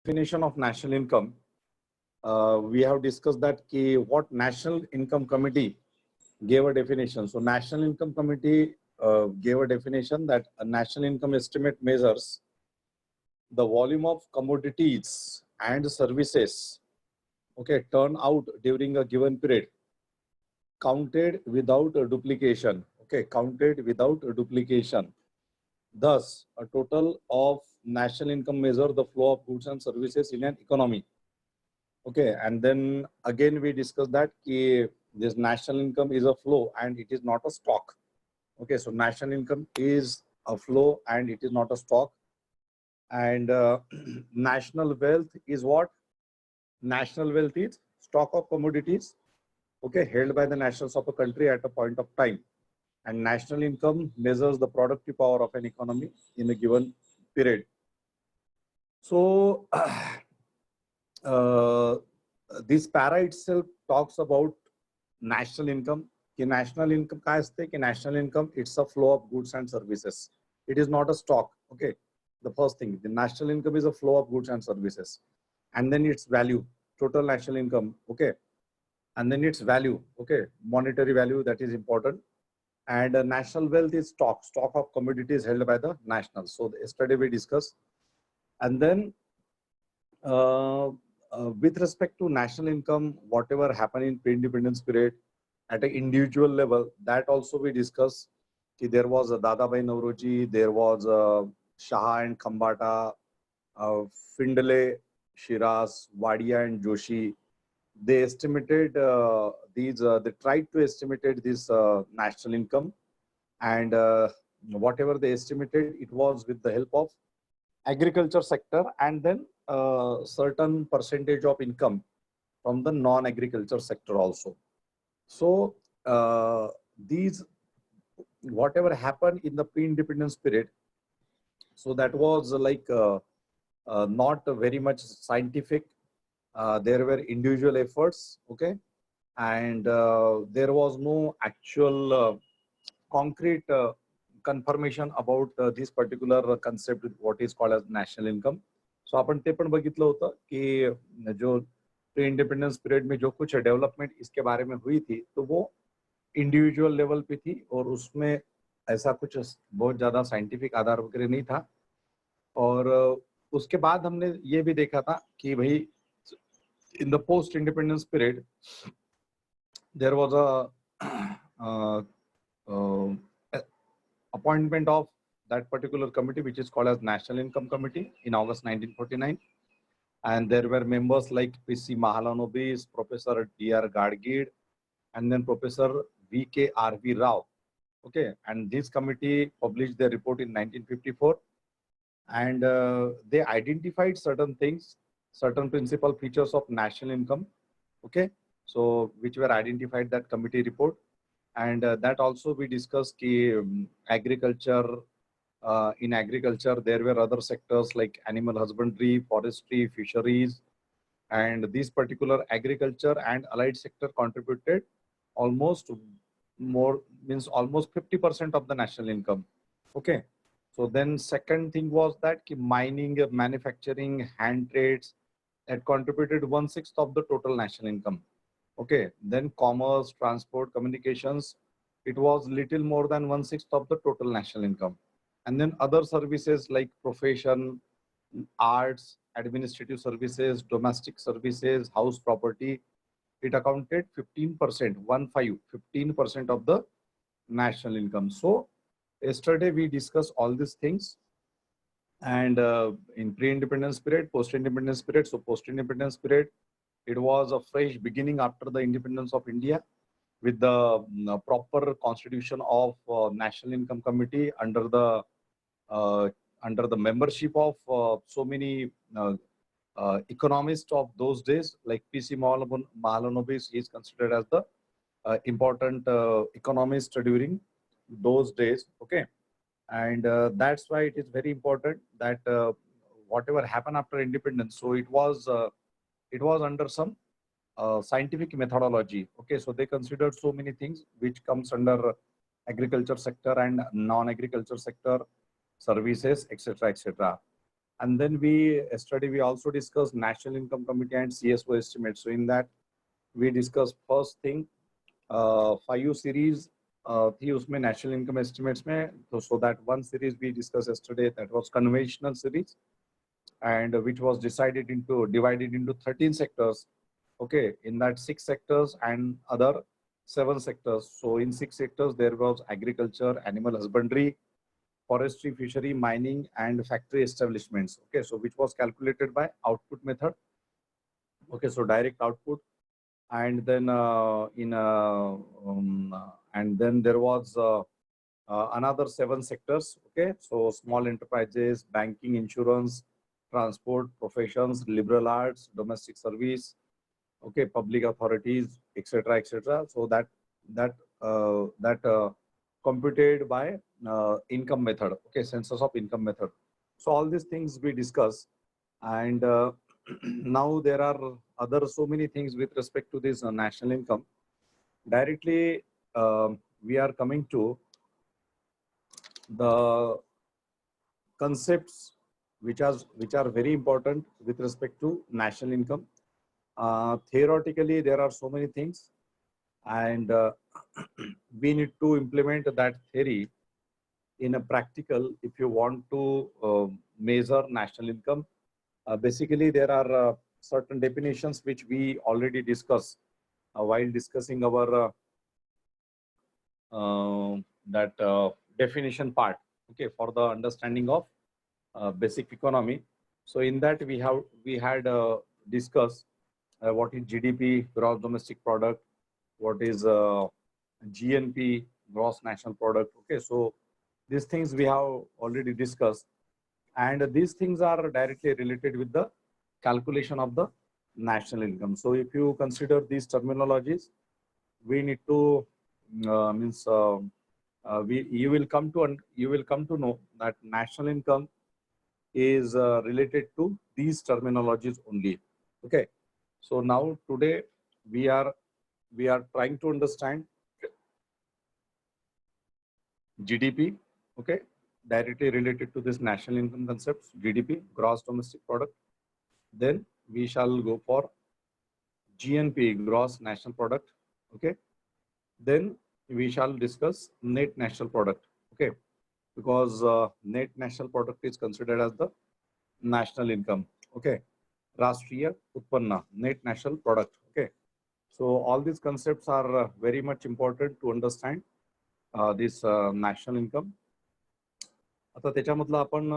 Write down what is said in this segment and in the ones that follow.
Definition of national income. We have discussed that what National Income Committee gave a definition. So National Income Committee gave a definition that a national income estimate measures the volume of commodities and services, okay, turn out during a given period, counted without a duplication. Okay, counted without a duplication. Thus, a total of national income measure the flow of goods and services in an economy. Okay, and then again we discussed that this national income is a flow and it is not a stock. Okay, so national income is a flow and it is not a stock. And national wealth is what? National wealth is stock of commodities, okay, held by the nationals of a country at a point of time. And national income measures the productive power of an economy in a given period. So this para itself talks about national income. National income काय असते की national income, it's a flow of goods and services. It is not a stock. Okay, the first thing, the national income is a flow of goods and services, and then its value, total national income. Okay, and then its value. Okay, monetary value, that is important. And national wealth is stock of commodities held by the nationals. So yesterday we discussed. And then with respect to national income, whatever happened in pre-independence period at an individual level, that also we discussed. There was a Dadabhai Nauroji, there was Shah and Khambata, Findle, Shiraz, Wadia and Joshi. They estimated they tried to estimate this national income, and whatever they estimated, it was with the help of agriculture sector and then certain percentage of income from the non-agriculture sector also. So these, whatever happened in the pre-independence period, so that was like not very much scientific. There were individual efforts, okay, and there was no actual concrete confirmation about this particular concept, what is called as national income. So आपण ते पण बघितलं होतं की जो pre independence period में जो कुछ डेवलपमेंट इसके बारे में हुई थी, तो वो इंडिविजुअल लेवल पे थी और उसमें ऐसा कुछ बहुत ज्यादा साइंटिफिक आधार वगैरह नहीं था. और उसके बाद हमने ये भी देखा था कि भाई in the post independence period there was a appointment of that particular committee, which is called as National Income Committee, in August 1949. And there were members like P.C. Mahalanobis, Professor D.R. Gadgil, and then Professor V.K.R.V. Rao. Okay, and this committee published their report in 1954, and they identified certain things, certain principal features of national income. Okay, so which were identified that committee report. And that also we discussed agriculture. In agriculture, there were other sectors like animal husbandry, forestry, fisheries, and this particular agriculture and allied sector contributed almost almost 50% of the national income. Okay, so then second thing was that mining, manufacturing, hand trades, that contributed 1/6 of the total national income. Okay, then commerce, transport, communications, it was little more than 1/6 of the total national income. And then other services like profession, arts, administrative services, domestic services, house property, it accounted 15%, 15% of the national income. So yesterday we discussed all these things. And in pre-independence period, post-independence period. So post-independence period, it was a fresh beginning after the independence of India, with the proper constitution of National Income Committee under the membership of so many economists of those days, like P.C. Mahalanobis is considered as the important economist during those days. Okay, and that's why it is very important that whatever happened after independence, so it was under some scientific methodology. Okay, so they considered so many things which comes under agriculture sector and non-agriculture sector, services, etc., etc. And then we also discussed National Income Committee and CSO estimates. So in that we discussed first thing 5 series थी उसमें national income estimates में. So that one series we discussed yesterday, that was conventional series, and which was divided into 13 sectors. Okay, in that 6 sectors and other 7 sectors. So in 6 sectors there was agriculture, animal husbandry, forestry, fishery, mining, and factory establishments. Okay, so which was calculated by output method. Okay, so direct output, and then and then there was another 7 sectors. Okay, so small enterprises, banking, insurance, transport, professions, liberal arts, domestic service, okay, public authorities, etc., etc. So that computed by income method. Okay, census of income method. So all these things we discuss, and now there are other so many things with respect to this national income. Directly we are coming to the concepts which are very important with respect to national income. Theoretically there are so many things, and we need to implement that theory in a practical if you want to measure national income. Basically there are certain definitions which we already discussed while discussing our that definition part, okay, for the understanding of basic economy. So in that we had discussed what is GDP, gross domestic product, what is GNP, gross national product. Okay, so these things we have already discussed, and these things are directly related with the calculation of the national income. So if you consider these terminologies, we need to you will come to know that national income is related to these terminologies only. Okay, so now today we are trying to understand GDP, okay, directly related to this national income concepts, GDP, gross domestic product. Then we shall go for GNP, gross national product, okay. Then we shall discuss net national product, okay, because net national product is considered as the national income, okay. Rashtriya Utpanna, net national product, okay. So all these concepts are very much important to understand this national income. आता त्याच्यामधलं आपण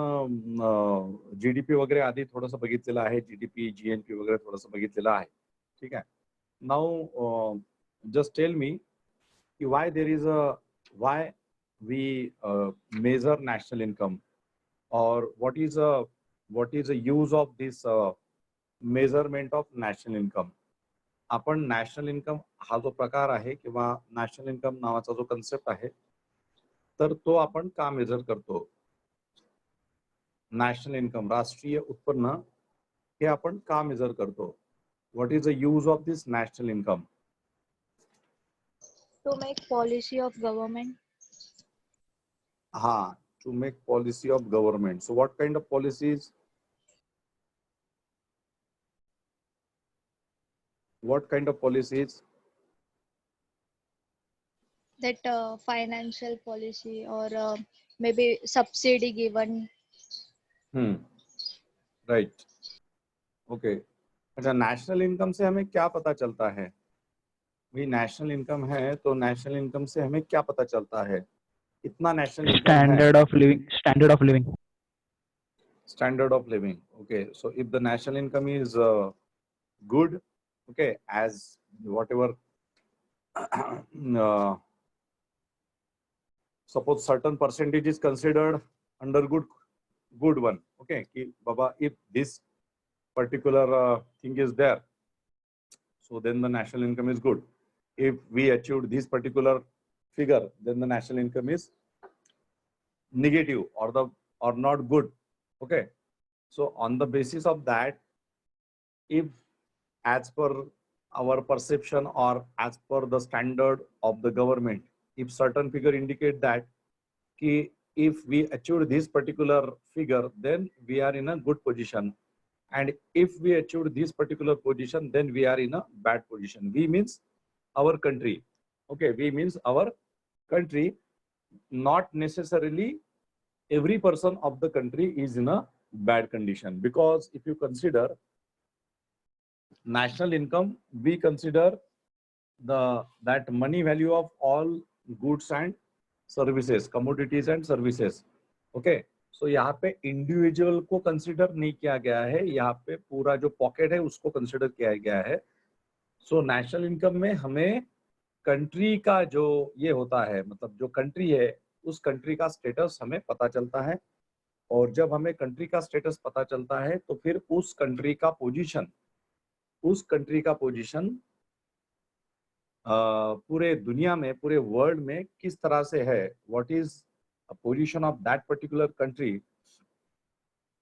GDP वगैरे आधी थोडंसं बघितलेलं आहे, GDP, GNP वगैरे थोडंसं बघितलेलं आहे, ठीक आहे. Now just tell me why we measure national income, or what is the use of this measurement of national income. आपण नॅशनल इन्कम हा जो प्रकार आहे किंवा नॅशनल इन्कम नावाचा जो कन्सेप्ट आहे, तर तो आपण का मेजर करतो. नॅशनल इन्कम, राष्ट्रीय उत्पन्न, हे आपण का मेजर करतो. What is the use of this national income. To make policy of government. To make policy of government. So what kind of policies? What kind of policies? That financial policy, or maybe subsidy given. Right. Okay. अच्छा, national income से हमें क्या पता चलता है. भी national income है तो नेशनल इनकम से हमें क्या पता चलता है. इतना नेशनल इनकम है. Standard of living. Standard of living. Okay, so if the national income is good, okay, as whatever suppose certain percentage is considered under good one, okay, ki baba, if this particular thing is there, so then the national income is good. If we achieved this particular figure, then the national income is negative or not good. Okay, so on the basis of that, if as per our perception or as per the standard of the government, if certain figure indicate that ki if we achieve this particular figure, then we are in a good position, and if we achieve this particular position, then we are in a bad position. We means our country. Okay, we means our country. Not necessarily every person of the country is in a bad condition, because if you consider national income, we consider that money value of all goods and services, commodities and services. Okay, so यहाँ पे individual को consider नहीं किया गया है, यहाँ पे पूरा जो पॉकेट है उसको कंसिडर किया गया है. सो नेशनल इनकम में हमें कंट्री का जो ये होता है, मतलब जो कंट्री है उस कंट्री का स्टेटस हमें पता चलता है, और जब हमें कंट्री का स्टेटस पता चलता है तो फिर उस कंट्री का पोजीशन पूरे दुनिया में, पूरे वर्ल्ड में किस तरह से है, what is position of that particular country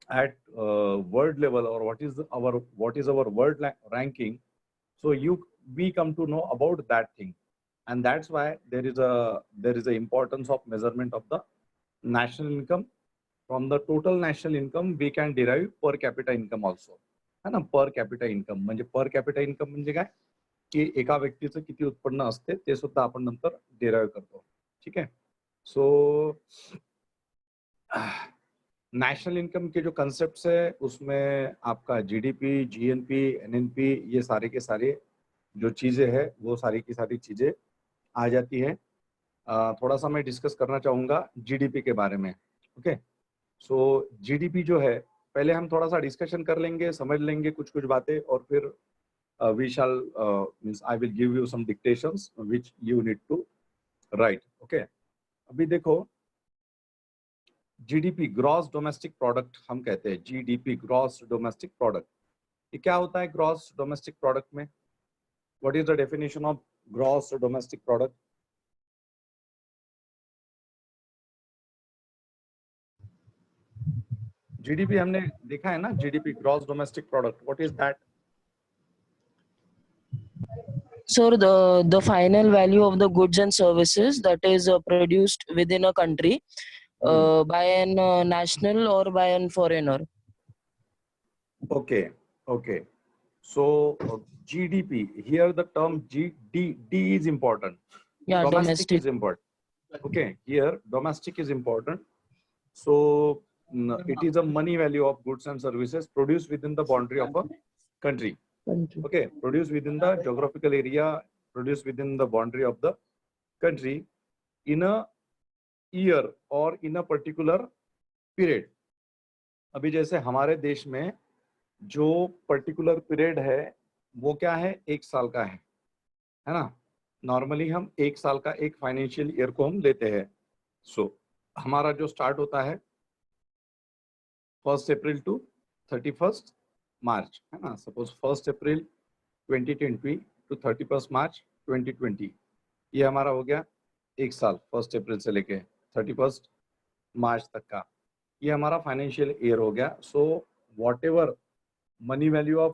at world level, और what is our world ranking. So we come to know about that thing, and that's why there is a importance of measurement of the national income. From the total national income we can derive per capita income also, है ना. per capita income म्हणजे per capita income म्हणजे काय, की एका व्यक्तीचं किती उत्पन्न असते ते सुद्धा आपण नंतर डिराइव करतो. ठीक है. सो नेशनल इनकम के जो कंसेप्ट्स है उसमें आपका जीडीपी, जीएनपी, एनएनपी, ये सारे के सारे जो चीजें हैं वो सारी की सारी चीजें आ जाती है. थोड़ा सा मैं डिस्कस करना चाहूँगा जीडीपी के बारे में. ओके, सो जीडीपी जो है पहले हम थोड़ा सा डिस्कशन कर लेंगे, समझ लेंगे कुछ कुछ बातें, और फिर we shall means I will give you some dictations which you need to write. Okay, अभी देखो जीडीपी, ग्रॉस डोमेस्टिक प्रोडक्ट हम कहते हैं. जीडीपी, ग्रॉस डोमेस्टिक प्रोडक्ट, ये क्या होता है ग्रॉस डोमेस्टिक प्रोडक्ट में? What is the definition of gross domestic product? GDP हमने देखा है ना, GDP, gross domestic product, what is that? So the final value of the goods and services that is produced within a country by an national or by an foreigner. Okay, okay. So GDP, here the term D is important. Yeah, Domestic is important. Okay, here domestic is important. So it is a money value of goods and services produced within the boundary of a country. Okay, produced within the geographical area, produced within the boundary of the country in a year or in a particular period. अभी जैसे हमारे देश में जो particular period है वो क्या है, एक साल का है ना. नॉर्मली हम एक साल का एक फाइनेंशियल ईयर को हम लेते हैं. सो हमारा जो स्टार्ट होता है 1 अप्रैल टू 31 मार्च, है ना. सपोज 1 अप्रैल 2020 टू 31 मार्च 2020, ये हमारा हो गया एक साल. 1 अप्रैल से लेके 31 मार्च तक का ये हमारा फाइनेंशियल ईयर हो गया. So what ever money value of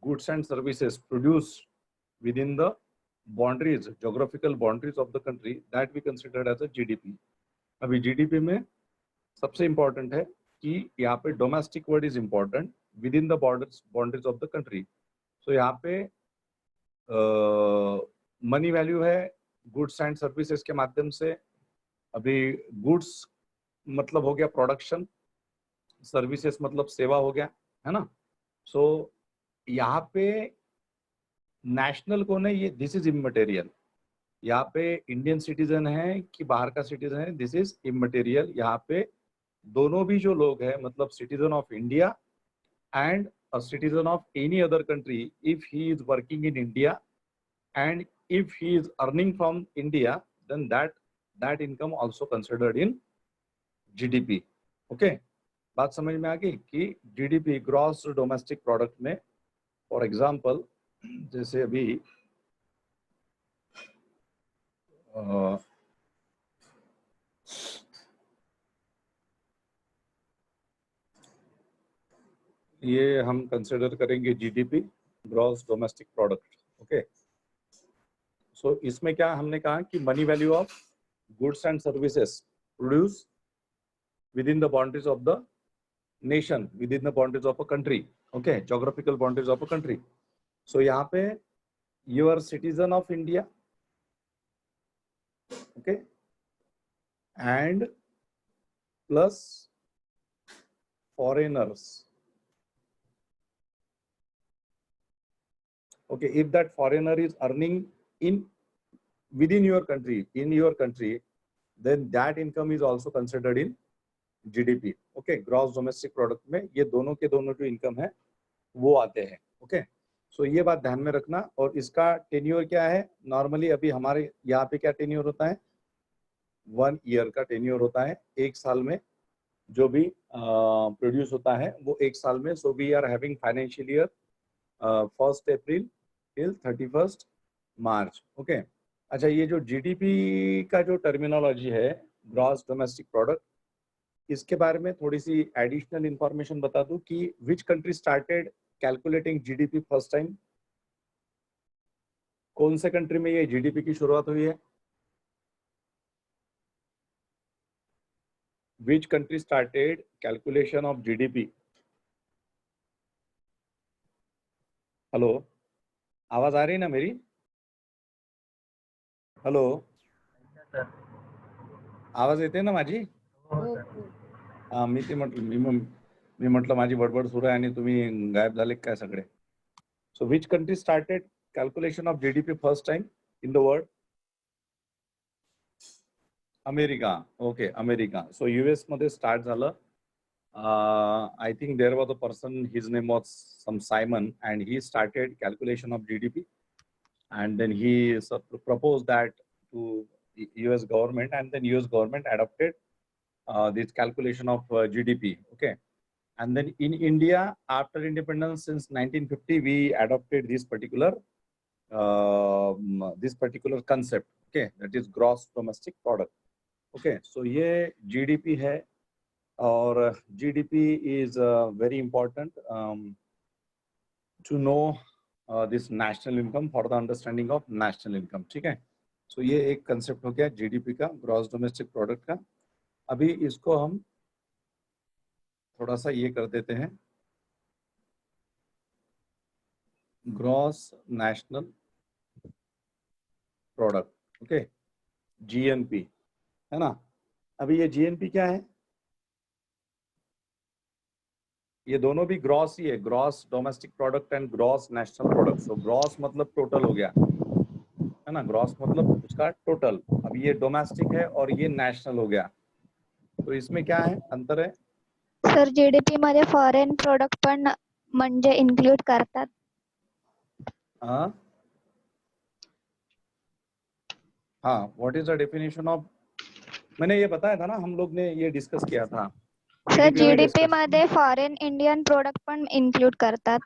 goods and services produced within the boundaries, geographical boundaries of the country, that we considered as a GDP. अभी GDP में सबसे important है कि यहाँ पे domestic word is important within the boundaries of the country. So यहाँ पे money value है goods and services के माध्यम से. अभी goods मतलब हो गया प्रोडक्शन, सर्विसेज मतलब सेवा हो गया, है ना. सो यहाँ पे नेशनल कौन है, ये दिस इज इमटेरियल. यहाँ पे इंडियन सिटीजन है कि बाहर का सिटीजन है, दिस इज इमटेरियल. यहाँ पे दोनों भी जो लोग हैं, मतलब citizen of India and a citizen of any other country, if he is working in India and if he is earning from India, then that income also considered in GDP. Okay, बात समझ में आ गई कि GDP, gross domestic product में for example जैसे अभी ये हम कंसिडर करेंगे GDP, gross domestic product. Okay, so इसमें क्या हमने कहा कि money value of goods and services produce within the boundaries of the nation, within the boundaries of a country. Okay, geographical boundaries of a country. So यहाँ पे you are citizen of India, okay, and plus foreigners. Okay, if that foreigner is earning within your country, in your country, then that income is also considered in GDP. Okay, gross domestic product में ये दोनों के दोनों जो income है वो आते हैं. ओके, सो ये बात ध्यान में रखना. और इसका टेन्योर क्या है? नॉर्मली अभी हमारे यहाँ पे क्या टेन्योर होता है? 1 ईयर का टेन्योर होता है. एक साल में जो भी प्रोड्यूस होता है वो एक साल में. So we are having financial year 1 April till 31 March. Okay, अच्छा, ये जो जीडीपी का जो टर्मिनोलॉजी है, ग्रॉस डोमेस्टिक प्रोडक्ट, इसके बारे में थोड़ी सी एडिशनल इंफॉर्मेशन बता दूं कि विच country started calculating GDP first time? कौन से कंट्री में ये जीडीपी की शुरुआत हुई है? विच country started calculation of GDP? Hello, आवाज आ रही ना मेरी? हॅलो, आवाज येते ना माझी? हा, मी म्हटलं माझी बडबड सुरू आहे आणि तुम्ही गायब झाले काय सगळे? So which country started calculation of GDP first time in the world? America. Okay, America. So US मध्ये स्टार्ट झालं. I think there was a person, his name was some Simon, and he started calculation of GDP, and then he proposed that to US government, and then US government adopted this calculation of GDP. Okay, and then in India, after independence since 1950, we adopted this particular concept. Okay, that is gross domestic product. Okay, so ये GDP है, और GDP is very important to know this national income for the understanding of national income. ठीक है, सो ये एक concept हो गया GDP का, ग्रॉस डोमेस्टिक प्रोडक्ट का. अभी इसको हम थोड़ा सा ये कर देते हैं, gross national product. Okay, GNP है ना. अभी ये जीएनपी क्या है? ये दोनों भी ग्रॉस ही है, gross domestic product and gross national product. So gross मतलब टोटल हो गया, है ना. ग्रॉस मतलब उसका टोटल. अब ये डोमेस्टिक है और ये नेशनल हो गया. तो इसमें क्या है, अंतर है? सर, जीडीपी मध्ये फॉरेन प्रोडक्ट पण म्हणजे इन्क्लूड करतात. हाँ, what is the definition of? मैंने ये बताया था ना, हम लोग ने ये डिस्कस किया था. सर, GDP में जीडीपी discuss- मध्ये फॉरेन इंडियन प्रोडक्ट पण इन्क्लूड करतात.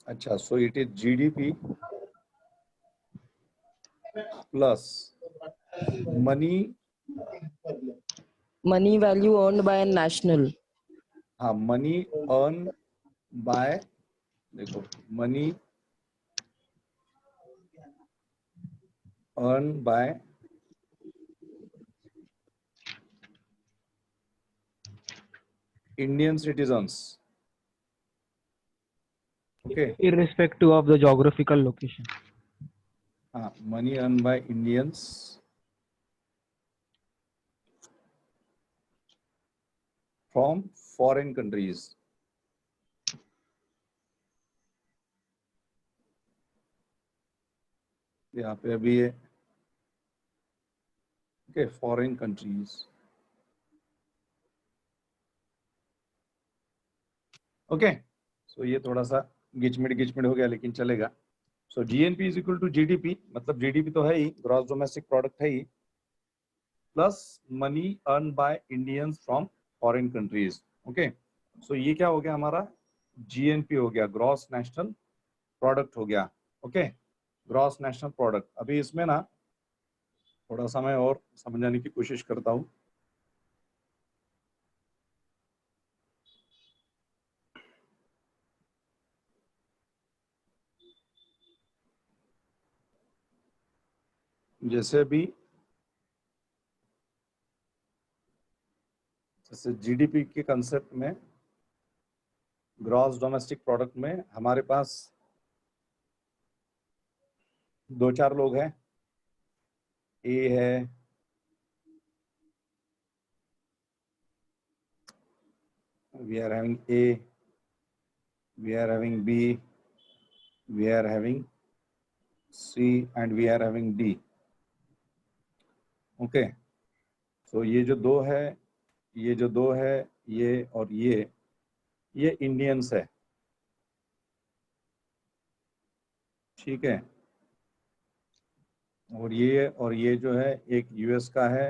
अच्छा, so it is GDP plus money value earned by a national. हाँ, मनी अर्न बाय, देखो, money earn bye Indian citizens. Okay, irrespective of the geographical location. money earned by Indians from foreign countries. यहाँ पे अभी है, okay, foreign countries. Okay, so ये थोड़ा सा गिचमिट हो गया, लेकिन चलेगा. So GNP is equal to GDP, मतलब जीडीपी तो है ही, ग्रॉस डोमेस्टिक प्रोडक्ट है ही, plus money earn by Indians from foreign countries. Okay, so ये क्या हो गया हमारा? जीएनपी हो गया, ग्रॉस नेशनल प्रोडक्ट हो गया. Okay, gross national product. अभी इसमें ना थोड़ा सा मैं और समझाने की कोशिश करता हूँ. जैसे भी जैसे जीडीपी के कंसेप्ट में, ग्रॉस डोमेस्टिक प्रोडक्ट में हमारे पास दो चार लोग हैं, ए है, we are having A, we are having B, we are having C and we are having D. Okay, so ये जो दो है, ये जो दो है, ये और ये इंडियंस है, ठीक है। और ये जो है एक यूएस का है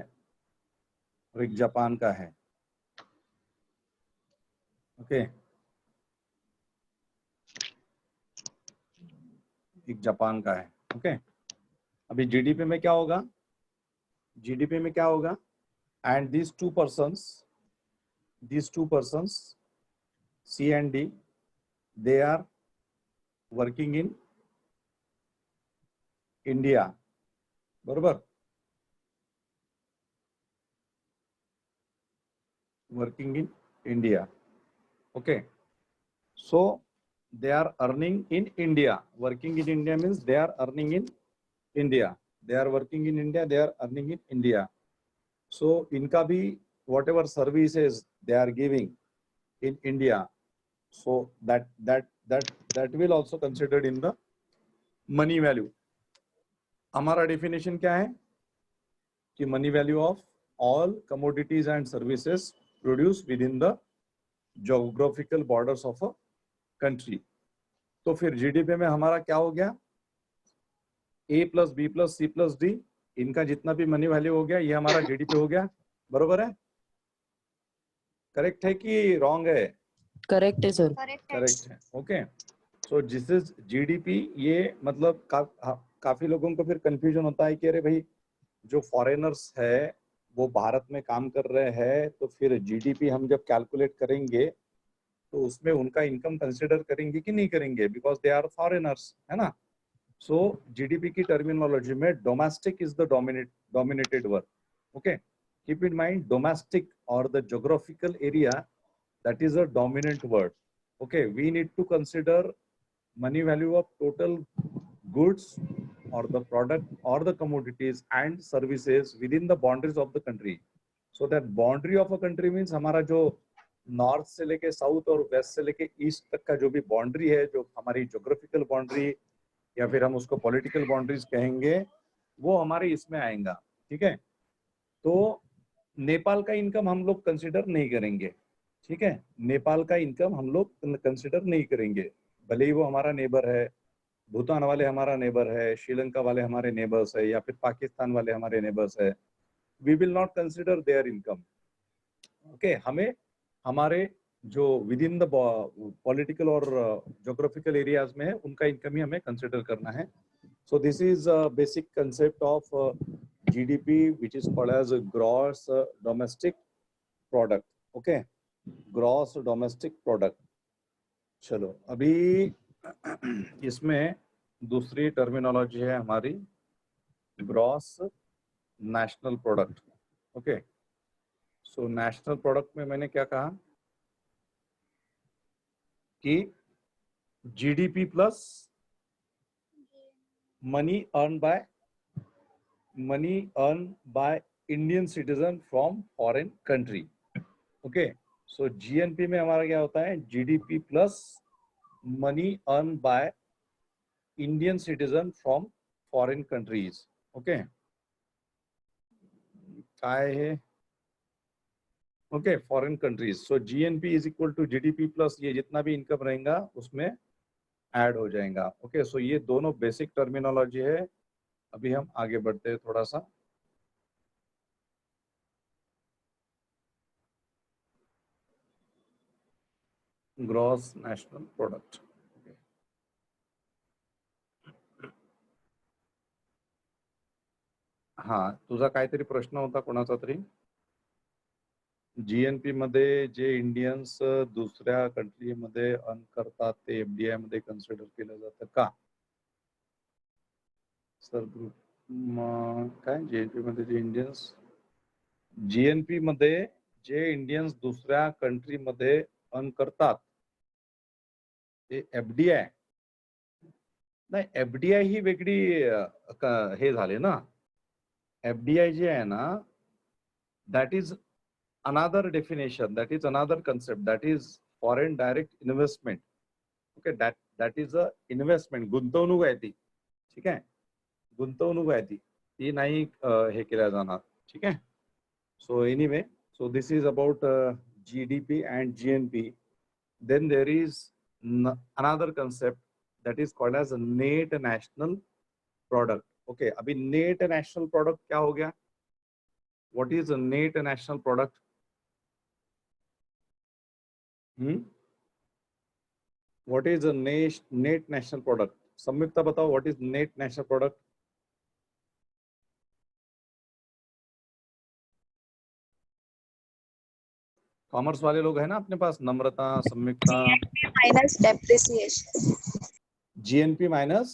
और एक जापान का है। ओके, एक जापान का है। ओके, अभी जीडीपी में क्या होगा, जीडीपी में क्या होगा, and these two persons C and D, they are working in India, बरोबर, working in India. Okay, so they are earning in India. Working in India means they are earning in India. They are working in India, they are earning in India. So इनका भी whatever services they are giving in India, so that will also considered in the money value. हमारा definition क्या है कि money value of all commodities and services produced within the geographical borders of a country. तो फिर GDP में हमारा क्या हो गया, A plus B plus C plus D, इनका जितना भी मनी वैल्यू हो गया ये हमारा जीडीपी हो गया, बरोबर है, करेक्ट है कि रॉन्ग है? करेक्ट है सर। करेक्ट है। Okay, so this is GDP. ये मतलब काफी लोगों को फिर कंफ्यूजन होता है कि अरे भाई जो फॉरेनर्स है वो भारत में काम कर रहे हैं, तो फिर जीडीपी हम जब कैलकुलेट करेंगे तो उसमें उनका इनकम कंसिडर करेंगे कि नहीं करेंगे, बिकॉज दे आर फॉरेनर्स, है ना। सो जीडीपी की टर्मिनोलॉजी में domestic is the dominated word. Okay, keep in mind domestic और the geographical area, that is a dominant word. Okay, we need to consider money value of total goods or the product or the commodities and services within the boundaries of the country. So that boundary of a country means हमारा जो north से लेके south और waste से लेके east तक का जो भी बाउंड्री है, जो हमारी ज्योग्राफिकल बाउंड्री या फिर हम उसको पॉलिटिकल बाउंड्रीज कहेंगे, वो हमारे इसमें आएगा, ठीक है। तो नेपाल का इनकम हम लोग कंसिडर नहीं करेंगे, ठीक है, नेपाल का इनकम हम लोग कंसिडर नहीं करेंगे, भले ही वो हमारा नेबर है, भूटान वाले हमारा नेबर है, श्रीलंका वाले हमारे नेबर्स है, या फिर पाकिस्तान वाले हमारे नेबर्स है, we will not consider their income. Okay, हमें हमारे जो विद इन द पॉलिटिकल और ज्योग्राफिकल एरियाज में है उनका इनकम ही हमें कंसिडर करना है। So this is basic concept of GDP which is called as gross domestic product. Okay, gross domestic product. चलो अभी इसमें दूसरी टर्मिनोलॉजी है हमारी gross national product. Okay, so national product में मैंने क्या कहा कि GDP plus money earn by Indian citizen from foreign country. Okay, so GNP में हमारा क्या होता है, GDP plus money earn by Indian citizen from foreign countries. Okay, काय है, okay, foreign countries. So GNP is equal to GDP plus ये जितना भी इनकम रहेगा उसमें ऐड हो जाएगा। ओके, सो ये दोनों बेसिक टर्मिनोलॉजी है। अभी हम आगे बढ़ते हैं थोड़ा सा। Gross national product. हा, तुझा काहीतरी प्रश्न होता कोणाचा तरी। जीएनपी मध्ये जे इंडियन्स दुसऱ्या कंट्री मध्ये अर्न करतात ते एफडीआय मध्ये कन्सिडर केलं जातं का? सर ग्रुप काय जीएनपी मध्ये जे इंडियन्स, जीएनपी मध्ये जे इंडियन्स दुसऱ्या कंट्रीमध्ये अर्न करतात ते एफडीआय नाही, एफडीआय ही वेगळी हे झाले ना. एफडीआय जे आहे ना, that is another definition, that is another concept, that is foreign direct investment. Okay, that is a investment, गुंतवणूक आहे ती. ठीक आहे, गुंतवणूक आहे ती नाही हे केल्या जाणार. ठीक आहे. So anyway, so this is about GDP and GNP. Then there is another concept that is called as a net national product. Okay, अभी net national product क्या हो गया? What is a net national product? What is a net national product? संयुक्ता बताओ, what is net national product? Commerce वाले लोग हैं ना अपने पास, Namrata, Sanyukta. Minus depreciation. GNP minus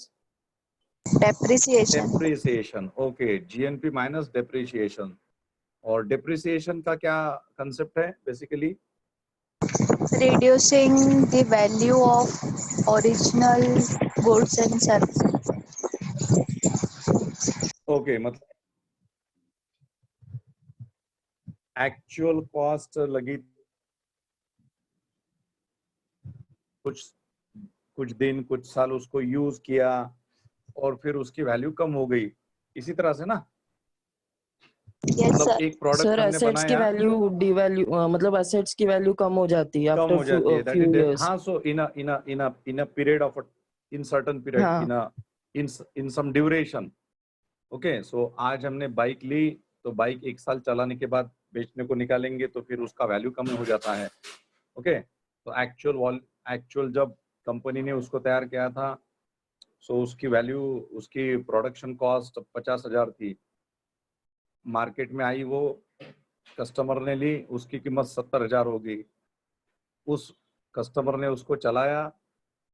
depreciation. Depreciation. Okay, GNP minus depreciation. और डेप्रिसिएशन का क्या कंसेप्ट है basically? Reducing the value of original goods and services. Okay, मतलब एक्चुअल कॉस्ट लगी कुछ दिन कुछ साल उसको यूज किया और फिर उसकी वैल्यू कम हो गई, इसी तरह से ना. यस मतलब सर. एक प्रोडक्ट सर हमने एसेट्स की बनाया, वैल्यू डिवैल्यू मतलब एसेट्स की वैल्यू कम हो जाती है कम आफ्टर हो जाती है. That few is years. हाँ. So in a period of in certain period, हाँ. In some duration. ओके, सो आज हमने बाइक ली तो बाइक 1 साल चलाने के बाद बेचने को निकालेंगे तो फिर उसका वैल्यू कम हो जाता है. ओके, तो एक्चुअल जब कंपनी ने उसको तैयार किया था, सो उसकी वैल्यू, उसकी प्रोडक्शन कॉस्ट 50,000 थी. मार्केट में आई वो, कस्टमर ने ली, उसकी कीमत 70,000 हो गई. उस कस्टमर ने उसको चलाया,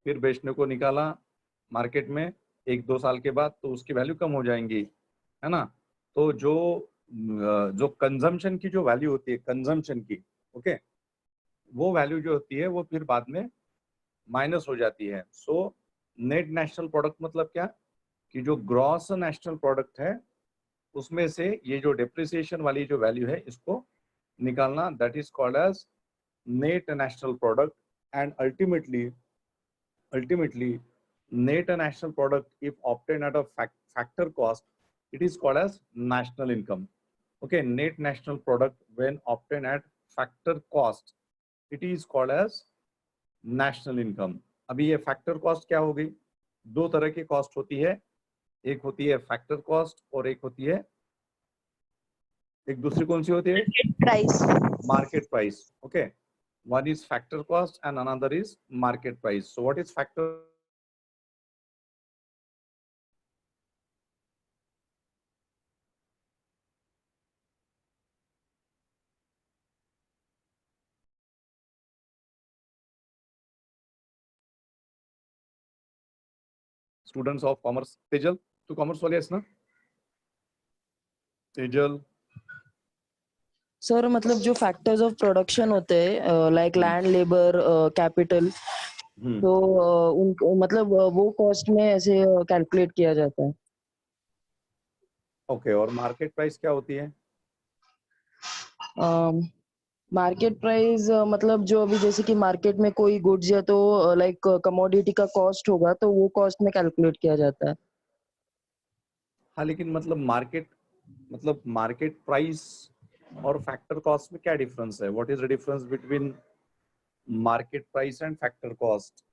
फिर बेचने को निकाला मार्केट में 1-2 साल के बाद, तो उसकी वैल्यू कम हो जाएंगी, है ना. तो जो कंजम्पशन की जो वैल्यू होती है, कंजम्पशन की, ओके, वो वैल्यू जो होती है वो फिर बाद में माइनस हो जाती है. सो नेट नेशनल प्रोडक्ट मतलब क्या, कि जो ग्रॉस नेशनल प्रोडक्ट है उसमें से ये जो डेप्रिसिएशन वाली जो वैल्यू है इसको निकालना, that is called as net national product. And ultimately net national product, if obtained at a factor cost, it is called as national income. Okay, net national product when obtained at factor cost, it is called as national income. अभी ये factor cost क्या हो गई? 2 तरह की cost होती है, एक होती है फैक्टर कॉस्ट और एक होती है, एक दूसरी कौन सी होती है? Price. Market price. Okay, one is factor cost and another is market price. So what is factor? Students of commerce. Tejal, तू कॉमर्स वाले आहेस ना? तेजल. सर मतलब जो फैक्टर्स ऑफ प्रोडक्शन होते हैं लाइक लैंड, लेबर, कैपिटल, तो उन मतलब वो कॉस्ट में ऐसे कैलकुलेट किया जाता है. ओके, और मार्केट प्राइस क्या होती है? मार्केट प्राइस मतलब जो अभी जैसे कि मार्केट में कोई गुड्स या तो लाइक कमोडिटी का कॉस्ट होगा तो वो कॉस्ट में कैलकुलेट किया जाता है. हाँ, लेकिन मतलब मार्केट प्राइस और फैक्टर कॉस्ट में क्या डिफरेंस है? What is the difference between market price and factor cost?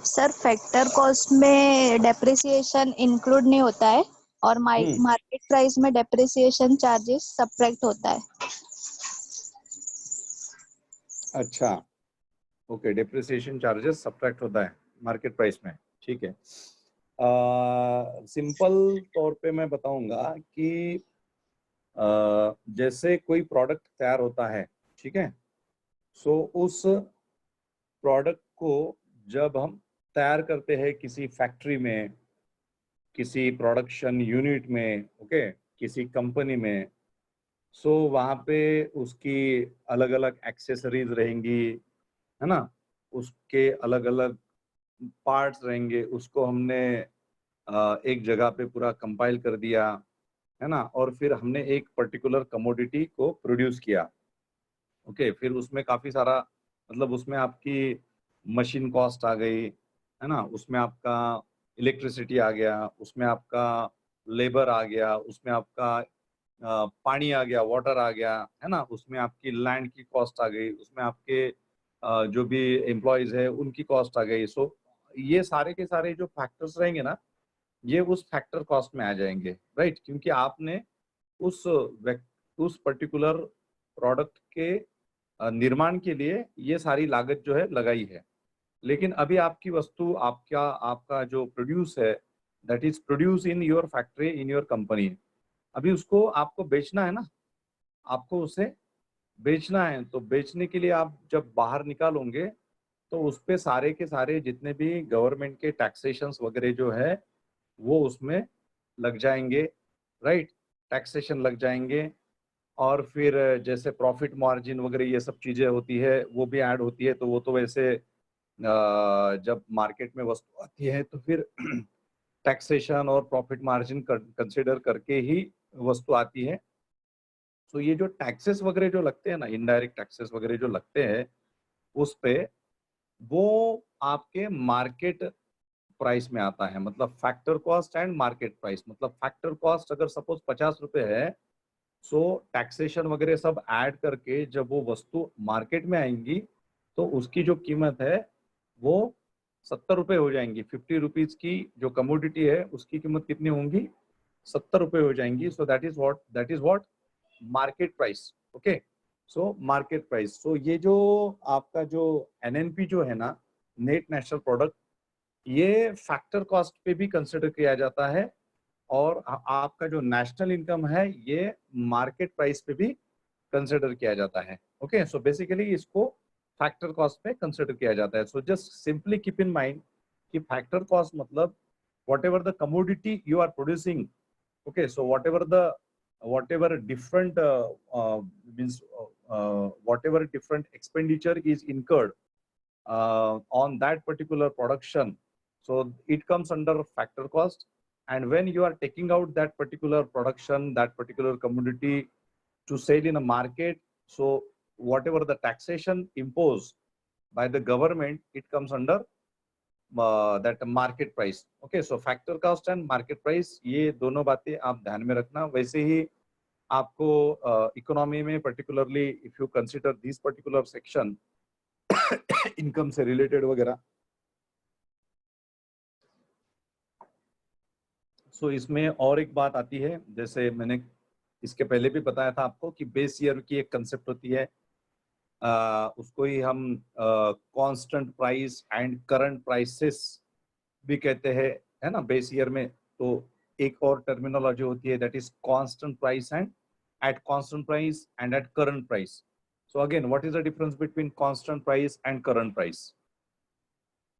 Sir factor cost में डेप्रिसिएशन इंक्लूड नहीं होता है और मार्केट प्राइस में डेप्रिसिएशन चार्जेस सब्ट्रैक्ट होता है. अच्छा, ओके, डेप्रिसिएशन चार्जेस सब्ट्रैक्ट होता है मार्केट प्राइस में. ठीक है. सिंपल तौर पे मैं बताऊंगा कि जैसे कोई प्रोडक्ट तैयार होता है, ठीक है, सो उस प्रोडक्ट को जब हम तैयार करते हैं किसी फैक्ट्री में, किसी प्रोडक्शन यूनिट में, ओके, किसी कंपनी में, सो वहाँ पे उसकी अलग अलग एक्सेसरीज रहेंगी, है ना, उसके अलग अलग पार्ट्स रहेंगे, उसको हमने एक जगह पे पूरा कंपाइल कर दिया, है ना, और फिर हमने एक पर्टिकुलर कमोडिटी को प्रोड्यूस किया। ओके, फिर उसमें काफी सारा, मतलब उसमें आपकी मशीन कॉस्ट आ गई, है ना, उसमें आपका इलेक्ट्रिसिटी आ गया, उसमें आपका लेबर आ गया, उसमें आपका पानी आ गया, वाटर आ गया, है ना, उसमें आपकी लैंड की कॉस्ट आ गई, उसमें आपके जो भी एम्प्लॉयज है उनकी कॉस्ट आ गई। सो ये सारे के सारे जो फैक्टर्स रहेंगे ना, ये उस फैक्टर कॉस्ट में आ जाएंगे, राइट, क्योंकि आपने उस उस पर्टिकुलर प्रोडक्ट के निर्माण के लिए ये सारी लागत जो है लगाई है। लेकिन अभी आपकी वस्तु, आपका आपका जो प्रोड्यूस है, that is produce in your factory, in your company, अभी उसको आपको बेचना है ना, आपको उसे बेचना है। तो बेचने के लिए आप जब बाहर निकालोगे तो उस पे सारे के सारे जितने भी गवर्नमेंट के टैक्सेशंस वगैरह जो है वो उसमें लग जाएंगे, राइट, टैक्सेशन लग जाएंगे। और फिर जैसे प्रॉफिट मार्जिन वगैरह ये सब चीजें होती है वो भी ऐड होती है। तो वो तो वैसे जब मार्केट में वस्तु आती है तो फिर टैक्सेशन और प्रॉफिट मार्जिन कंसिडर करके ही वस्तु आती है। तो ये जो टैक्सेस वगैरह जो लगते हैं ना, इनडायरेक्ट टैक्सेस वगैरह जो लगते हैं उस पे, वो आपके मार्केट प्राइस में आता है, मतलब factor cost and market price. मतलब फैक्टर कॉस्ट अगर सपोज 50 रुपए है, सो टैक्सेशन वगैरह सब ऐड करके जब वो वस्तु मार्केट में आएंगी तो उसकी जो कीमत है वो 70 रुपए हो जाएंगी। 50 रुपीज की जो कमोडिटी है उसकी कीमत कितनी होंगी, 70 रुपए हो जाएंगी। So that is what market price. Okay, so market price. So ये जो आपका जो एनएनपी जो है ना, नेट नेशनल प्रोडक्ट, ये फैक्टर कॉस्ट पे भी कंसिडर किया जाता है। और आपका जो नेशनल इनकम है ये मार्केट प्राइस पे भी कंसिडर किया जाता है। ओके, सो बेसिकली इसको फैक्टर कॉस्ट पे कंसिडर किया जाता है। So just simply keep in mind कि फैक्टर कॉस्ट मतलब whatever the commodity you are producing, okay, so whatever different means whatever different expenditure is incurred on that particular production, so it comes under factor cost. And when you are taking out that particular production, that particular commodity to sell in a market, so whatever the taxation imposed by the government, it comes under that market price. Okay, so factor cost and market price, ये दोनों बातें आप ध्यान में रखना। वैसे ही आपको economy में particularly if you consider this particular section income से रिलेटेड वगैरह, सो इसमें और एक बात आती है, जैसे मैंने इसके पहले भी बताया था आपको कि बेस ईयर की एक कंसेप्ट होती है, उसको ही हम constant price and current prices भी कहते हैं, है ना, बेस ईयर में। तो एक और टर्मिनोलॉजी होती है, that is constant price and at constant price and at current price. So again, what is the difference between constant price and current price,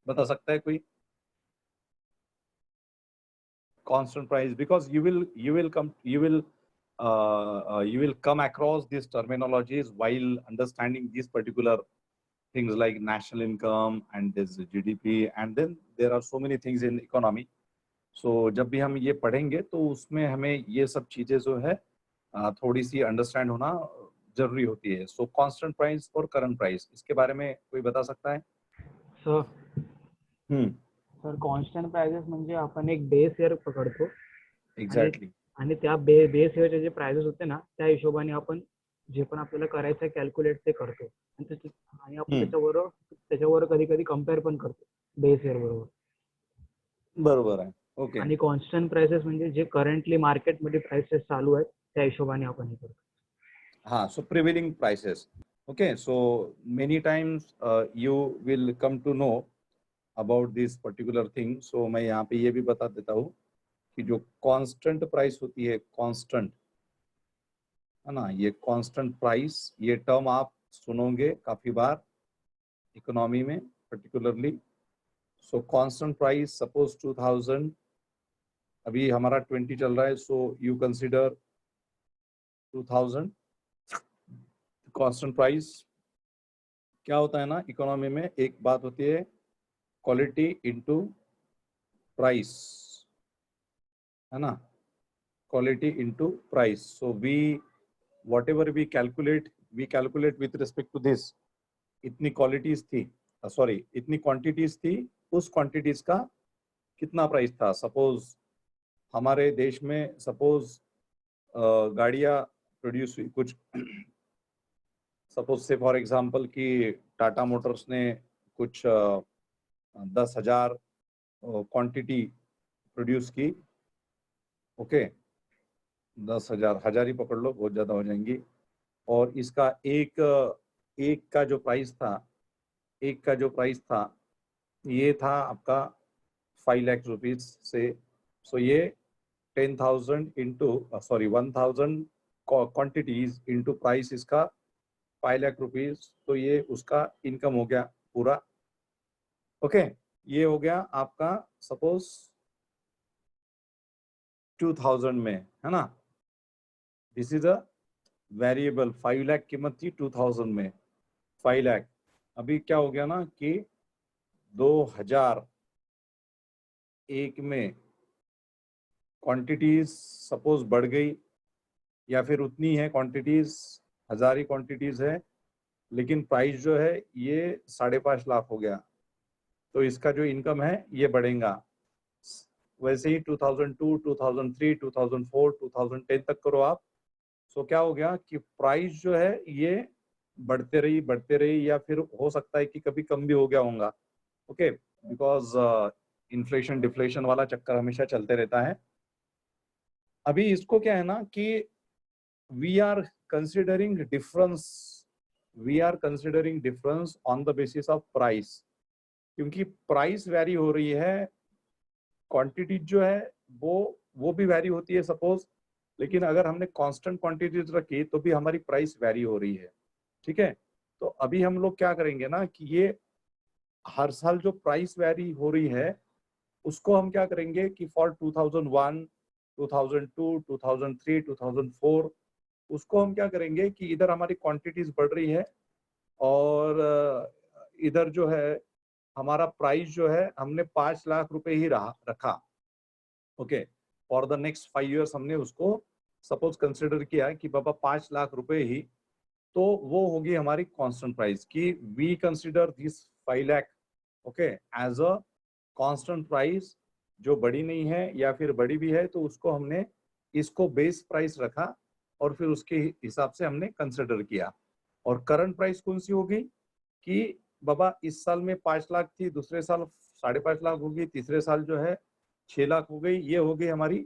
बता सकता है कोई? Constant price, because you will come across these terminologies while understanding these particular things like national income and this GDP, and then there are so many things in economy. So जब भी हम ये पढ़ेंगे तो उसमें हमें ये सब चीजें जो है थोड़ी सी अंडरस्टैंड होना जरूरी होती है। सो कांस्टेंट प्राइस और करंट प्राइस, इसके बारे में कोई बता सकता है? सर कॉन्स्टंट प्राइसेस म्हणजे आपण एक बेस ईयर पकडतो एक्झॅक्टली। आणि त्या बेस ईयरचे जे प्राइसेस होते ना त्या हिशोबाने आपण जे पण आपल्याला करायचं कॅल्क्युलेट ते करतो आणि आपण त्याच्यावर कधी कधी कम्पेअर पण करतो बेस ईयर बरोबर. बरोबर आहे. ओके. आणि कॉन्स्टंट प्राइसेस म्हणजे जे करंटली मार्केटमध्ये प्राइसेस चालू आहेत त्या हिशोबाने आपण हे करतो. हाँ, so prevailing prices. Okay, so many times you will come to know about this particular thing. So मैं यहाँ पे ये भी बता देता हूँ कि जो constant price होती है, constant, है ना, ये constant price, ये term आप सुनोगे काफी बार इकोनॉमी में particularly. So constant price, suppose 2000, अभी हमारा 20 चल रहा है, so you consider 2000, constant price क्या होता है ना, इकोनॉमी में एक बात होती है क्वालिटी इनटू प्राइस, है ना, quality into price. So we whatever we calculate with respect to this. इतनी क्वालिटीज थी, सॉरी इतनी क्वांटिटीज थी, उस क्वांटिटीज का कितना प्राइस था. सपोज हमारे देश में सपोज गाड़ियां प्रोड्यूस हुई कुछ, सपोज से फॉर एग्जांपल कि टाटा मोटर्स ने कुछ 10,000 क्वांटिटी प्रोड्यूस की. ओके, 10,000, हजार ही पकड़ लो, बहुत ज्यादा हो जाएंगी. और इसका एक का जो प्राइस था, ये था आपका 5 लाख रुपीज से. सो ये 10,000 इंटू 1,000 क्वांटिटीज इंटू प्राइस इसका 5 लाख रुपीज. तो ये उसका इनकम हो गया पूरा. ओके, ये हो गया आपका सपोज 2000 में, है ना. This is a variable. 5 lakh कीमत थी 2000 में, 5 लाख. अभी क्या हो गया ना कि 2001 में क्वांटिटीज सपोज बढ़ गई, या फिर उतनी है क्वांटिटीज, 1000 ही क्वांटिटीज है, लेकिन प्राइस जो है ये 5.5 लाख हो गया. तो इसका जो इनकम है ये बढ़ेगा. वैसे ही 2002, 2003, 2004, 2010 तक करो आप. सो क्या हो गया कि प्राइस जो है ये बढ़ते रही, या फिर हो सकता है कि कभी कम भी हो गया होगा. ओके, बिकॉज इन्फ्लेशन डिफ्लेशन वाला चक्कर हमेशा चलते रहता है. अभी इसको क्या है ना कि we are considering difference on the basis of price. क्योंकि प्राइस वैरी हो रही है, क्वांटिटी जो है वो भी वैरी होती है सपोज, लेकिन अगर हमने कांस्टेंट क्वांटिटीज रखी तो भी हमारी प्राइस वैरी हो रही है. ठीक है, तो अभी हम लोग क्या करेंगे ना कि ये हर साल जो प्राइस वैरी हो रही है उसको हम क्या करेंगे कि फॉर 2001, 2002, 2003, 2004 उसको हम क्या करेंगे कि इधर हमारी क्वांटिटीज बढ़ रही है और इधर जो है हमारा प्राइस जो है हमने 5 लाख रुपए ही रखा. Okay, for the next 5 years हमने उसको सपोज कंसिडर किया कि बाबा 5 लाख रुपए ही, तो वो होगी हमारी कांस्टेंट प्राइस की we consider this 5 lakh okay as a constant price. जो बड़ी नहीं है या फिर बड़ी भी है तो उसको हमने इसको बेस प्राइस रखा और फिर उसके हिसाब से हमने कंसिडर किया. और करंट प्राइस कौन सी होगी कि बाबा इस साल में 5 लाख थी, दूसरे साल 5.5 लाख होगी, तीसरे साल जो है 6 लाख हो गई. ये हो गई हमारी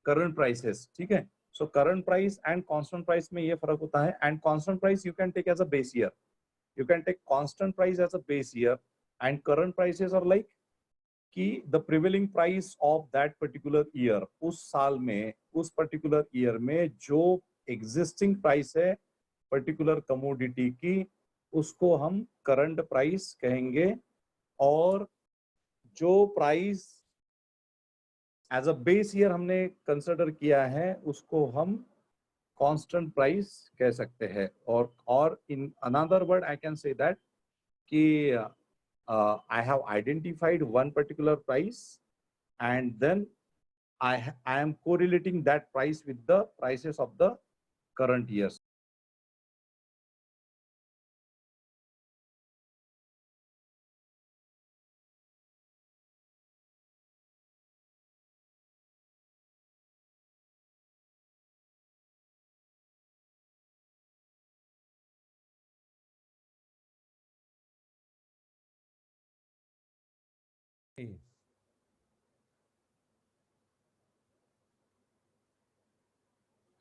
करंट प्राइसेस. ठीक है, so current price and constant price में ये फर्क होता है. And constant price you can take as a base year, you can take constant price as a base year, and current prices are like कि the prevailing price of that particular year, उस साल में उस particular year में जो existing price है particular commodity की उसको हम current price कहेंगे. और जो price as a base year हमने consider किया है उसको हम constant price कह सकते हैं. और in another word I can say that कि I have identified one particular price and then I am correlating that price with the prices of the current years.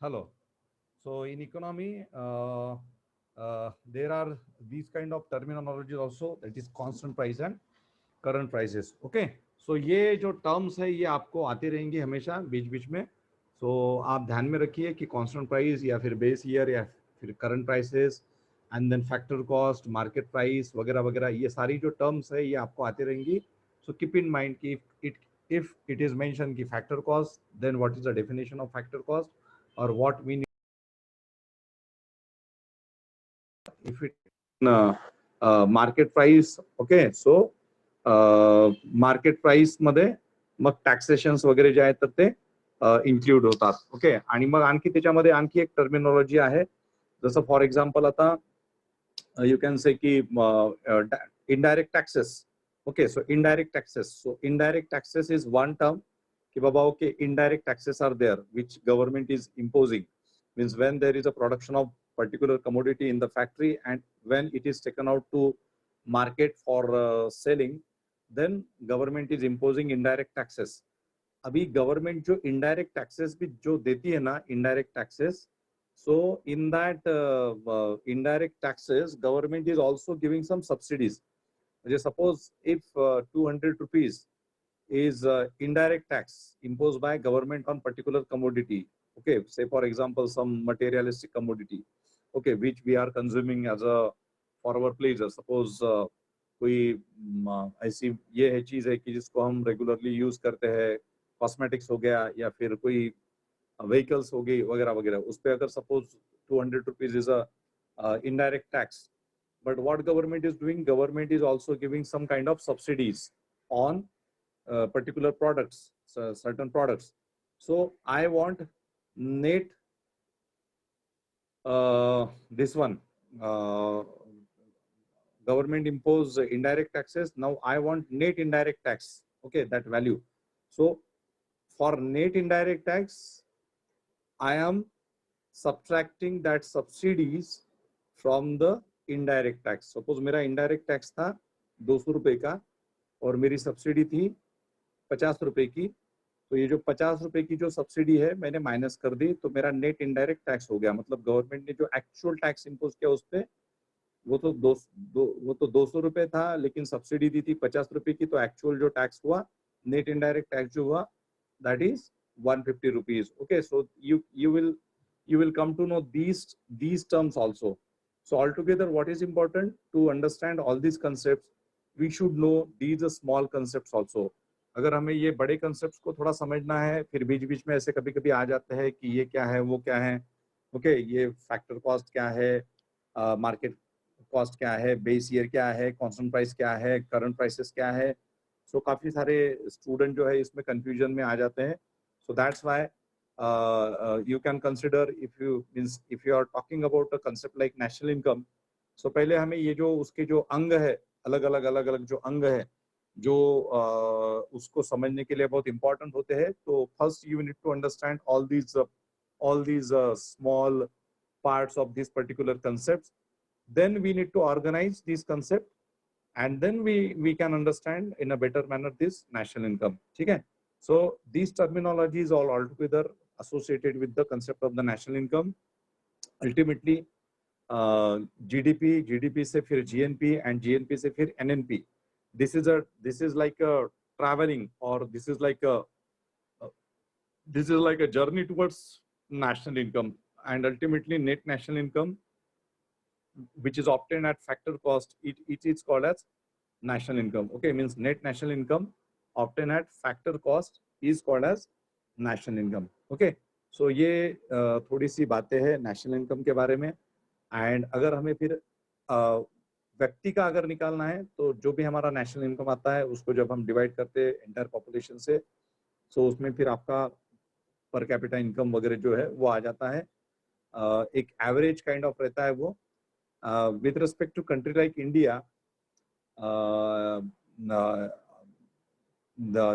Hello. So in economy, there are these kind of terminologies also, that is constant price and current prices. Okay. So ये जो terms है ये आपको आते रहेंगे हमेशा बीच बीच में. So आप ध्यान में रखिए कि constant price या फिर base year या फिर current prices and then factor cost, market price वगैरह वगैरह, ये सारी जो terms है ये आपको आते रहेंगी. So keep in mind कि if it is mentioned कि factor cost, then what is the definition of factor cost or what we if it market price, okay, so market price मध्ये मग टॅक्सेशन्स वगैरे जे आहेत तर ते इन्क्लूड होतात. ओके, आणि मग आणखी त्याच्यामध्ये आणखी एक टर्मिनॉलॉजी आहे, जसं फॉर एक्झाम्पल आता यू कॅन से की indirect taxes. Okay, so indirect taxes, so indirect taxes is one term की बाबा okay indirect taxes are there which government is imposing, means when there is a production of particular commodity in the factory and when it is taken out to market for selling, then government is imposing indirect taxes. अभी government जो indirect taxes भी जो देती है ना, indirect taxes, so in that indirect taxes government is also giving some subsidies. Suppose if 200 rupees is indirect tax imposed by government on particular commodity, okay, say for example some materialistic commodity, okay, which we are consuming as a for our pleasure. Suppose कोई ऐसी ये है चीज है कि जिसको हम regularly use करते हैं, कॉस्मेटिक्स हो गया या फिर कोई व्हीकल्स हो गई वगैरह वगैरह, उस पे अगर suppose 200 rupees is a indirect tax. But what government is doing, government is also giving some kind of subsidies on particular products, certain products. So I want net this one government impose indirect taxes. Now I want net indirect tax, okay, that value. So for net indirect tax I am subtracting that subsidies from the indirect tax. Suppose मेरा indirect tax था 200 रुपए का और मेरी subsidy थी 50 रुपए की, तो ये जो 50 रुपए की जो सब्सिडी है मैंने माइनस कर दी, तो मेरा नेट इनडायरेक्ट टैक्स हो गया. मतलब गवर्नमेंट ने जो एक्चुअल टैक्स इंपोज किया उस पे वो तो 200 रुपए था, लेकिन सब्सिडी दी थी 50 रुपए की, तो एक्चुअल जो टैक्स हुआ, नेट इनडायरेक्ट टैक्स जो हुआ, that is 150 rupees. Okay, so you will come to know these terms also. So altogether, what is important to understand all these concepts, we should know these small concepts also. अगर हमें ये बड़े concepts को थोड़ा समझना है, फिर बीच बीच में ऐसे कभी कभी आ जाते हैं कि ये क्या है वो क्या है, ओके, ये फैक्टर कॉस्ट क्या है, मार्केट कॉस्ट क्या है, बेस ईयर क्या है, कांस्टेंट प्राइस क्या है, करंट प्राइसेस क्या है. सो काफी सारे स्टूडेंट जो है इसमें कंफ्यूजन में आ जाते हैं. So that's why you can consider if you are talking about a concept like national income, so पहले हमें ये जो उसके जो अंग है, अलग अलग जो अंग है जो उसको समझने के लिए बहुत इंपॉर्टेंट होते हैं. तो first you need to understand all these small parts of these particular concepts. Then we need to organize these concepts and then we can understand in a better manner this national income. ठीक है? So these terminologies all altogether associated with the concept of the national income. Ultimately GDP से फिर GNP and GNP से फिर NNP. This is like a traveling, or this is like a journey towards national income, and ultimately net national income, which is obtained at factor cost, it is called as national income. Okay, means net national income obtained at factor cost is called as national income. Okay, so ये थोड़ी सी बातें हैं national income के बारे में. And अगर हमें फिर व्यक्ति का अगर निकालना है, तो जो भी हमारा नेशनल इनकम आता है उसको जब हम डिवाइड करते हैं एंटायर पॉपुलेशन से, सो उसमें फिर आपका पर कैपिटा इनकम वगैरह जो है वो आ जाता है. एक एवरेज काइंड ऑफ रहता है वो. With respect to country like India,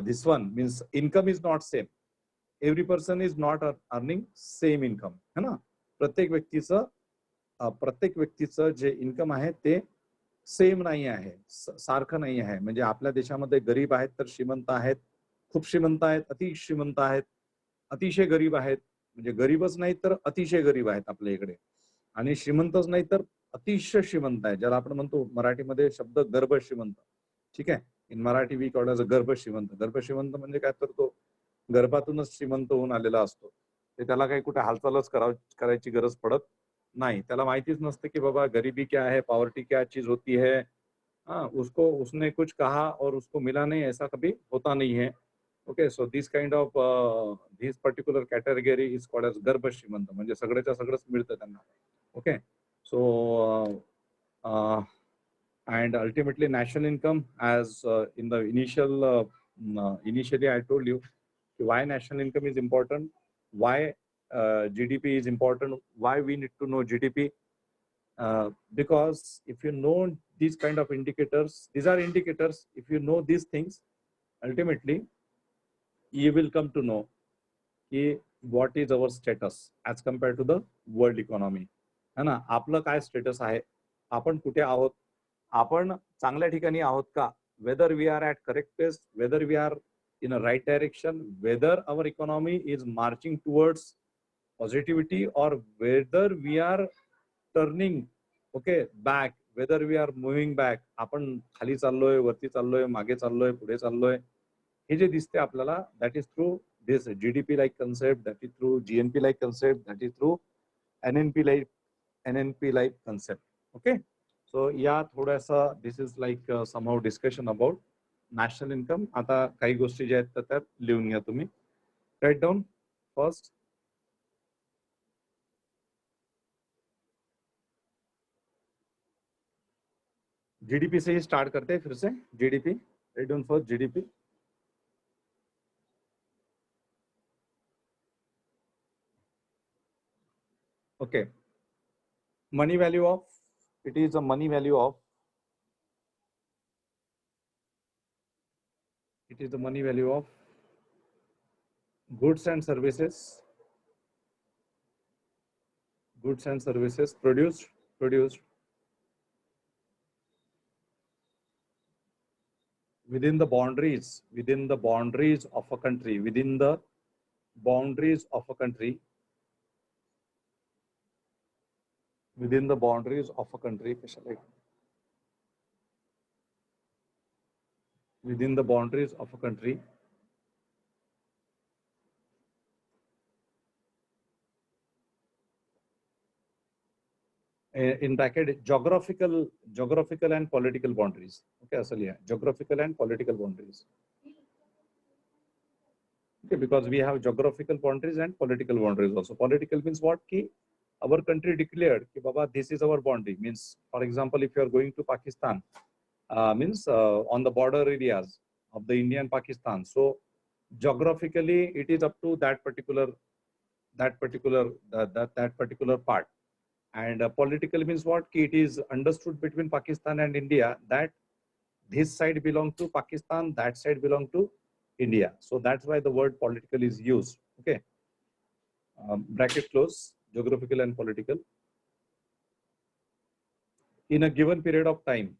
this one means income is not same. Every person is not earning same income, है ना. प्रत्येक व्यक्तीचं जे इन्कम आहे ते सेम नाही आहे, सारखं नाही आहे. म्हणजे आपल्या देशामध्ये गरीब आहेत तर श्रीमंत आहेत, खूप श्रीमंत आहेत, अति श्रीमंत आहेत, अतिशय गरीब आहेत, म्हणजे गरीबच नाही तर अतिशय गरीब आहेत आपल्या इकडे, आणि श्रीमंतच नाही तर अतिशय श्रीमंत आहे, ज्याला आपण म्हणतो मराठीमध्ये शब्द गर्भ श्रीमंत. ठीक आहे, in Marathi we called as a गर्भ श्रीमंत. गर्भ श्रीमंत म्हणजे काय, तर तो गर्भातूनच श्रीमंत होऊन आलेला असतो. ते त्याला काही कुठे हालचालच करायची गरज पडत नहीं. त्याला माहितीच नसते की बाबा गरीबी क्या है, पॉवर्टी क्या चीज होती है. हाँ, उसने कुछ कहा और उसको मिला नहीं, ऐसा कभी होता नहीं है. Okay, so this kind of this particular category is called as गर्भ श्रीमंत, म्हणजे सगळ्याच्या सगळंच मिळतं त्यांना. Okay, so And ultimately national income, as in the initially I told you why national income is important, why GDP is important, why we need to know GDP. Because if you know these kind of indicators, these are indicators, if you know these things, ultimately you will come to know what is our status as compared to the world economy. है ना, आपलं काय status आहे, आपण कुठे आहोत, आपण चांगल्या ठिकाणी आहोत का, whether we are at correct pace, whether we are in a right direction, whether our economy is marching towards positivity, or whether we are turning back, whether we are moving back, आपण खाली चाललोय, वरती चाललोय, मागे चाललोय, पुढे चाललोय, हे जे दिसते आपल्याला, that is through this GDP like concept, that is through GNP like concept, that is through NNP like concept. Okay, so yeah, थोडासा this is like somehow discussion about national income. आता काही गोष्टी ज्या आहेत त्या लिहून घ्या तुम्ही, write down first. GDP से ही स्टार्ट करते हैं फिर से. GDP, write down first GDP. Okay, money value of, it is a money value of, it is the money value of goods and services, goods and services produced within the boundaries of a country, within the boundaries of a country, within the boundaries of a country, within the boundaries of a country, in bracket geographical and political boundaries. Okay, asal yeah, geographical and political boundaries. Okay, because we have geographical boundaries and political boundaries also. Political means what? Ki our country declared ki baba this is our boundary. Means, for example, if you are going to Pakistan, means on the border areas of the India and Pakistan. So geographically, it is up to that particular part. And political means what? Ki it is understood between Pakistan and India that this side belong to Pakistan, that side belong to India. So that's why the word political is used. Okay. Bracket close, geographical and political. In a given period of time,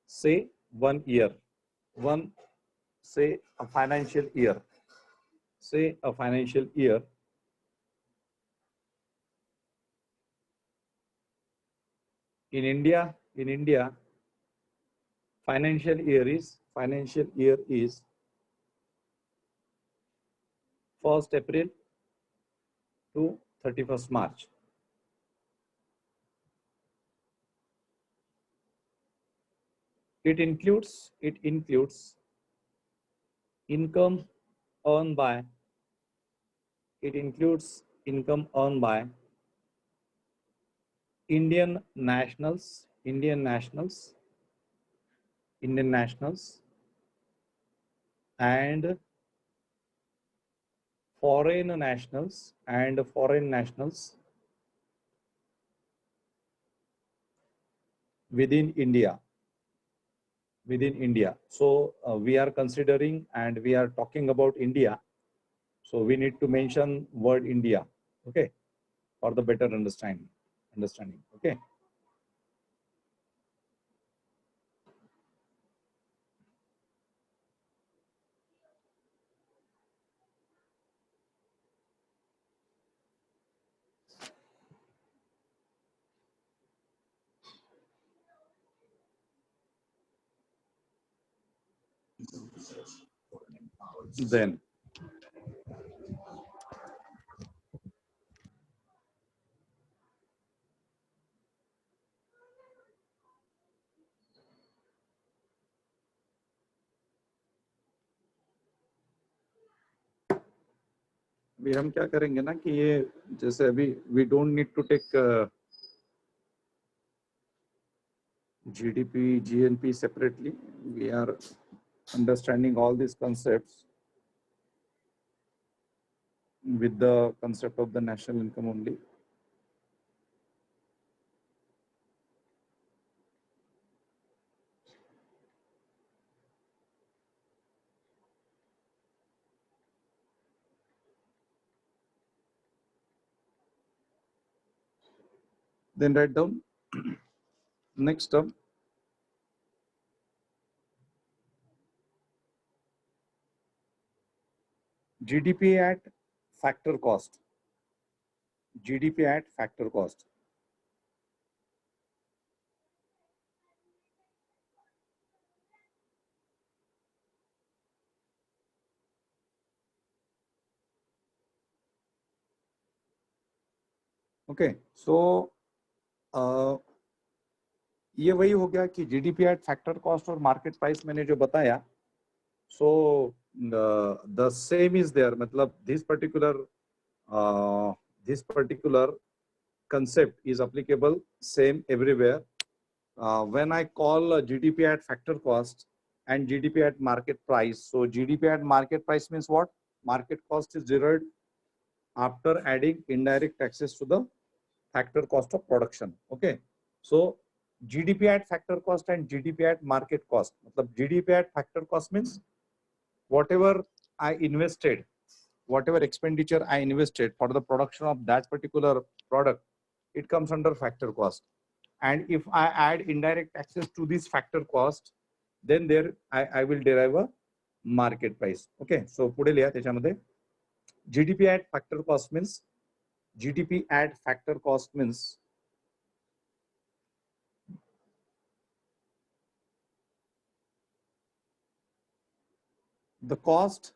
say 1 year, say a financial year, in India, financial year is 1st April to 31st March. It includes income earned by Indian nationals and foreign nationals within India. So we are considering and we are talking about India. So we need to mention word India, okay, for the better understanding. Okay. Then भी हम क्या करेंगे ना कि ये जैसे अभी we don't need to take GDP, GNP separately. We are understanding all these concepts with the concept of the national income only. Then write down next term. GDP at factor cost. GDP at factor cost. Okay, so ये वही हो गया कि GDP at factor cost और market price मैंने जो बताया. So the same is there. मतलब this particular concept is applicable same everywhere. When I call GDP at factor cost and GDP at market price, so GDP at market price means what? Market cost is derived after adding indirect taxes to the factor cost of production. Okay, so GDP at factor cost and GDP at market cost. GDP at factor cost means whatever I invested, whatever expenditure I invested for the production of that particular product, it comes under factor cost. And if I add indirect taxes to this factor cost, then there I will derive a market price. Okay, so पुढे लिहा त्याच्यामध्ये GDP at factor cost means GDP at factor cost means the cost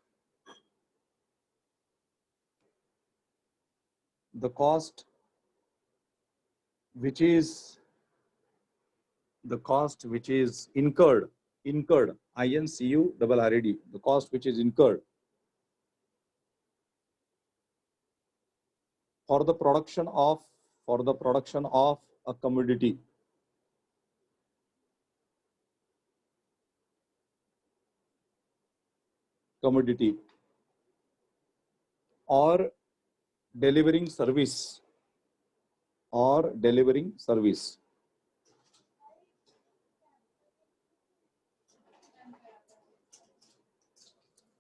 which is incurred, INCURRED, the cost which is incurred for the production of a commodity. Or delivering service.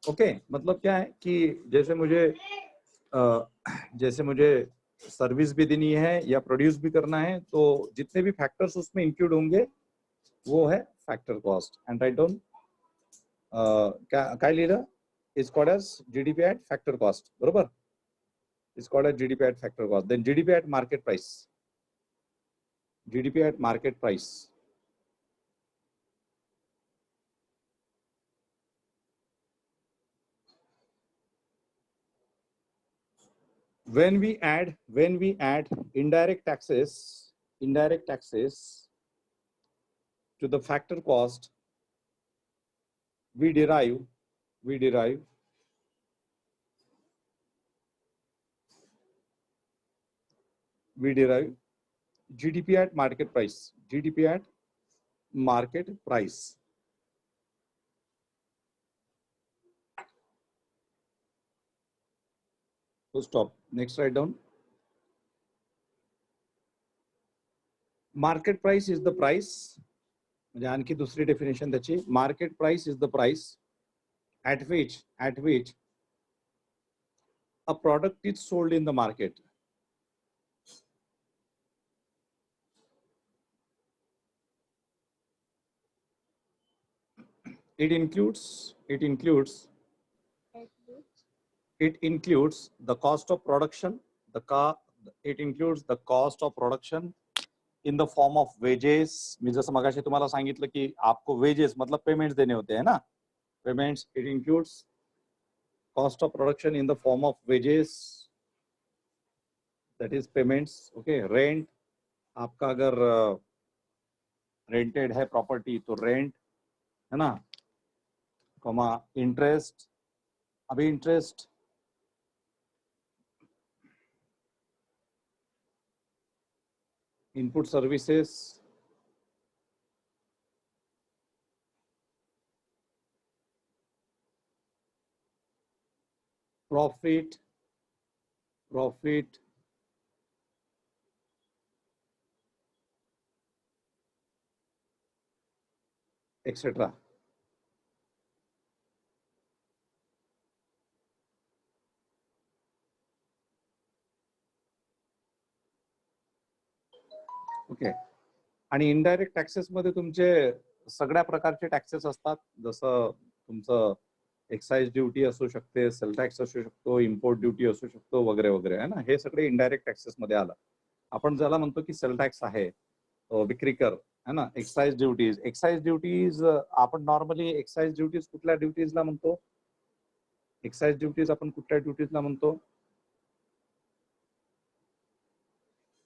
Okay, मतलब क्या है कि जैसे मुझे service भी देनी है या प्रोड्यूस भी करना है, तो जितने भी फैक्टर्स उसमें इंक्लूड होंगे वो है factor cost. And write down काय लिहिलं, is called as GDP at factor cost. बरोबर, is called as GDP at factor cost. Then GDP at market price. When we add indirect taxes to the factor cost, we derive GDP at market price. So stop. Next, write down. Market price is the price. म्हणजे आणखी दुसरी definition त्याची. Market price is the price at which a product is sold in the market. It includes the cost of production. It includes the cost of production in the form of wages. मी जसं मगाशी तुम्हाला सांगितलं की आपको wages मतलब payments देने होते हैं ना, payments. It includes cost of production in the form of wages, that is payments. Okay, rent. आपका अगर रेंटेड है प्रॉपर्टी तो रेंट है ना, कॉमा इंटरेस्ट. अभी interest input services, profit, etc. Okay. आणि इनडायरेक्ट टॅक्सेस मध्ये तुमचे सगळ्या प्रकारचे टॅक्सेस असतात, जसं तुमचं एक्साइज ड्युटी असू शकते, सेल टॅक्स असू शकतो, इम्पोर्ट ड्युटी असू शकतो, वगैरे वगैरे आहे ना. हे सगळे इनडायरेक्ट टॅक्सेस मध्ये आलं. आपण ज्याला म्हणतो की सेल टॅक्स आहे, विक्री कर है ना. एक्साइज ड्युटीज आपण नॉर्मली एक्साइज ड्युटीज कुठल्या ड्युटीजला म्हणतो? एक्साइज ड्युटीज आपण कुठल्या ड्युटीजला म्हणतो?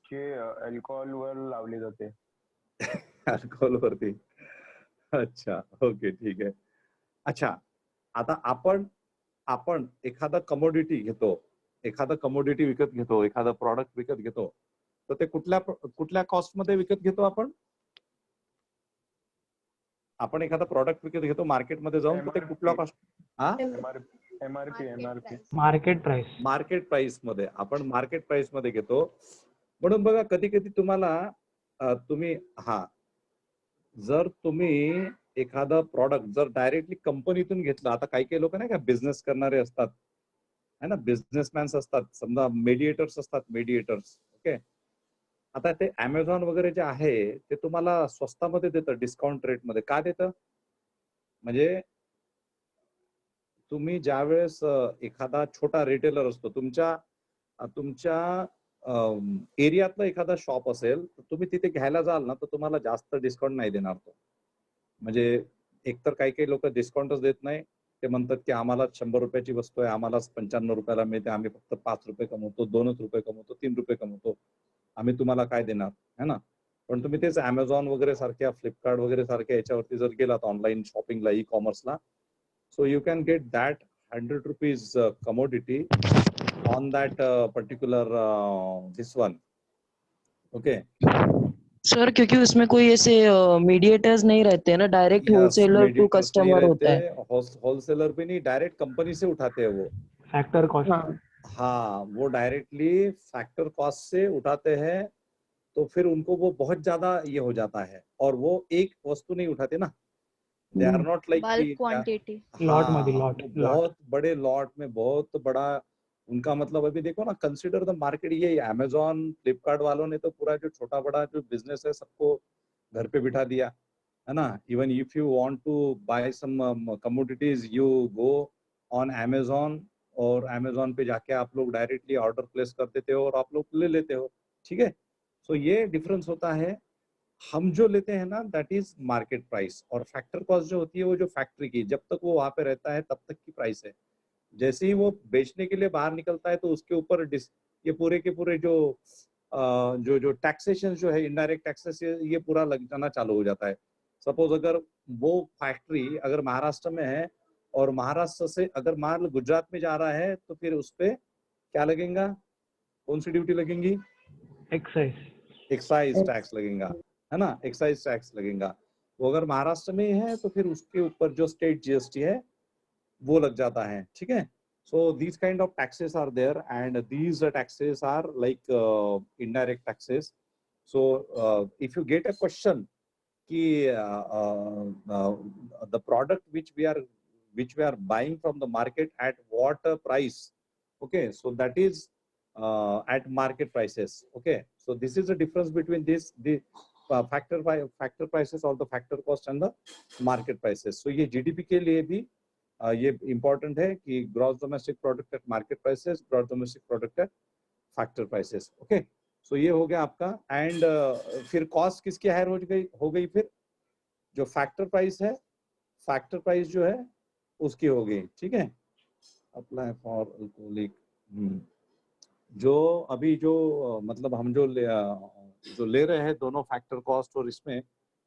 जे अल्कोहोल वर लावली जाते. अल्कोहोल वरती. अच्छा, ओके, ठीक आहे. अच्छा, आता आपण एखादा कमोडिटी घेतो, एखादा कमोडिटी विकत घेतो, एखादा प्रॉडक्ट विकत घेतो, तर ते कुठल्या कॉस्ट मध्ये विकत घेतो आपण? आपण एखादा प्रॉडक्ट विकत घेतो मार्केटमध्ये जाऊन, तर ते कुठल्या कॉस्ट? एमआरपी मार्केट प्राइस मध्ये, आपण मार्केट प्राइस मध्ये घेतो. म्हणून बघा, कधी कधी तुम्हाला तुम्ही जर तुम्ही एखादा प्रॉडक्ट जर डायरेक्टली कंपनीतून घेतलं, आता काही लोक नाही का बिझनेस करणारे असतात है ना, बिझनेसमॅन्स असतात, समजा मेडिएटर्स असतात, ओके. आता ते अमेझॉन वगैरे जे आहे ते तुम्हाला स्वस्तामध्ये देतं, डिस्काउंट रेट मध्ये. का देतं? म्हणजे तुम्ही ज्यावेळेस एखादा छोटा रिटेलर असतो, तुमच्या एरियातला एखादा शॉप असेल, तर तुम्ही तिथे घ्यायला जाल ना, तर तुम्हाला जास्त डिस्काउंट नाही देणार तो. म्हणजे एकतर काही लोक डिस्काउंटच देत नाही. ते म्हणतात की आम्हाला 100 रुपयाची वस्तू आहे, आम्हाला 95 रुपयाला मिळते, आम्ही फक्त 5 रुपये कमवतो, 2 रुपये कमवतो, 3 रुपये कमवतो, आम्ही तुम्हाला काय देणार है ना. पण तुम्ही तेच अमेझॉन वगैरे सारख्या, फ्लिपकार्ट वगैरे सारख्या याच्यावरती जर गेलात ऑनलाईन शॉपिंगला, ई कॉमर्सला, so you can get that 100 rupees commodity on that particular this one. Okay. Sir, क्योंकि उसमें कोई ऐसे मीडिएटर्स नहीं रहते हैं ना, डायरेक्ट होलसेलर टू कस्टमर होता है. होलसेलर भी नहीं, डायरेक्ट कंपनी से उठाते हैं वो फैक्टर कॉस्ट. हाँ, वो डायरेक्टली फैक्टर कॉस्ट से उठाते हैं. तो फिर उनको वो बहुत ज्यादा ये हो जाता है, और वो एक वस्तु नहीं उठाते ना, they are not like bulk quantity, lot बहुत बड़े लॉट में, बहुत बड़ा उनका मतलब. अभी देखो ना, कंसिडर द मार्केट. ये अमेजॉन, फ्लिपकार्ट वालों ने तो पूरा जो छोटा बड़ा जो बिजनेस है सबको घर पे बिठा दिया है ना. Even if you want to buy some commodities, you go on Amazon, और अमेजॉन पे जाके आप लोग डायरेक्टली ऑर्डर प्लेस कर देते हो और आप लोग ले लेते हो. ठीक है. सो ये डिफरेंस होता है. हम जो लेते हैं ना, दैट इज मार्केट प्राइस. और फैक्टर कॉस्ट जो होती है, वो जो फैक्ट्री की, जब तक वो वहां पे रहता है तब तक की प्राइस है. जैसे ही वो बेचने के लिए बाहर निकलता है, तो उसके ऊपर ये पूरे के पूरे जो टैक्सेशन जो है, इनडायरेक्ट टैक्सेस, ये पूरा लग जाना चालू हो जाता है. सपोज अगर वो फैक्ट्री अगर महाराष्ट्र में है, और महाराष्ट्र से अगर माल गुजरात में जा रहा है, तो फिर उस पर क्या लगेगा? कौन सी ड्यूटी लगेंगी? एक्साइज टैक्स लगेगा, है ना. एक्साइज टैक्स लगेगा. वो अगर महाराष्ट्र में है, तो फिर उसके ऊपर जो स्टेट जीएसटी है वो लग जाता है. ठीक है. So these kind of taxes are there, and these taxes are like indirect taxes. So if you get a question कि the product which we are buying from the market at what price, okay, so that is at market prices. Okay, so this is the difference between the factor prices, or the factor cost, and the market prices. So ये GDP के लिए भी ये important है कि gross domestic product at market prices, gross domestic product at factor prices. Okay, so ये हो गया आपका. एंड फिर कॉस्ट किसकी हायर हो गई? फिर जो फैक्टर प्राइस है, फैक्टर प्राइस जो है उसकी हो गई. ठीक है. अप्लाई फॉर अल्कोहलिक, जो अभी जो मतलब हम जो ले रहे हैं दोनों फैक्टर कॉस्ट और इसमें,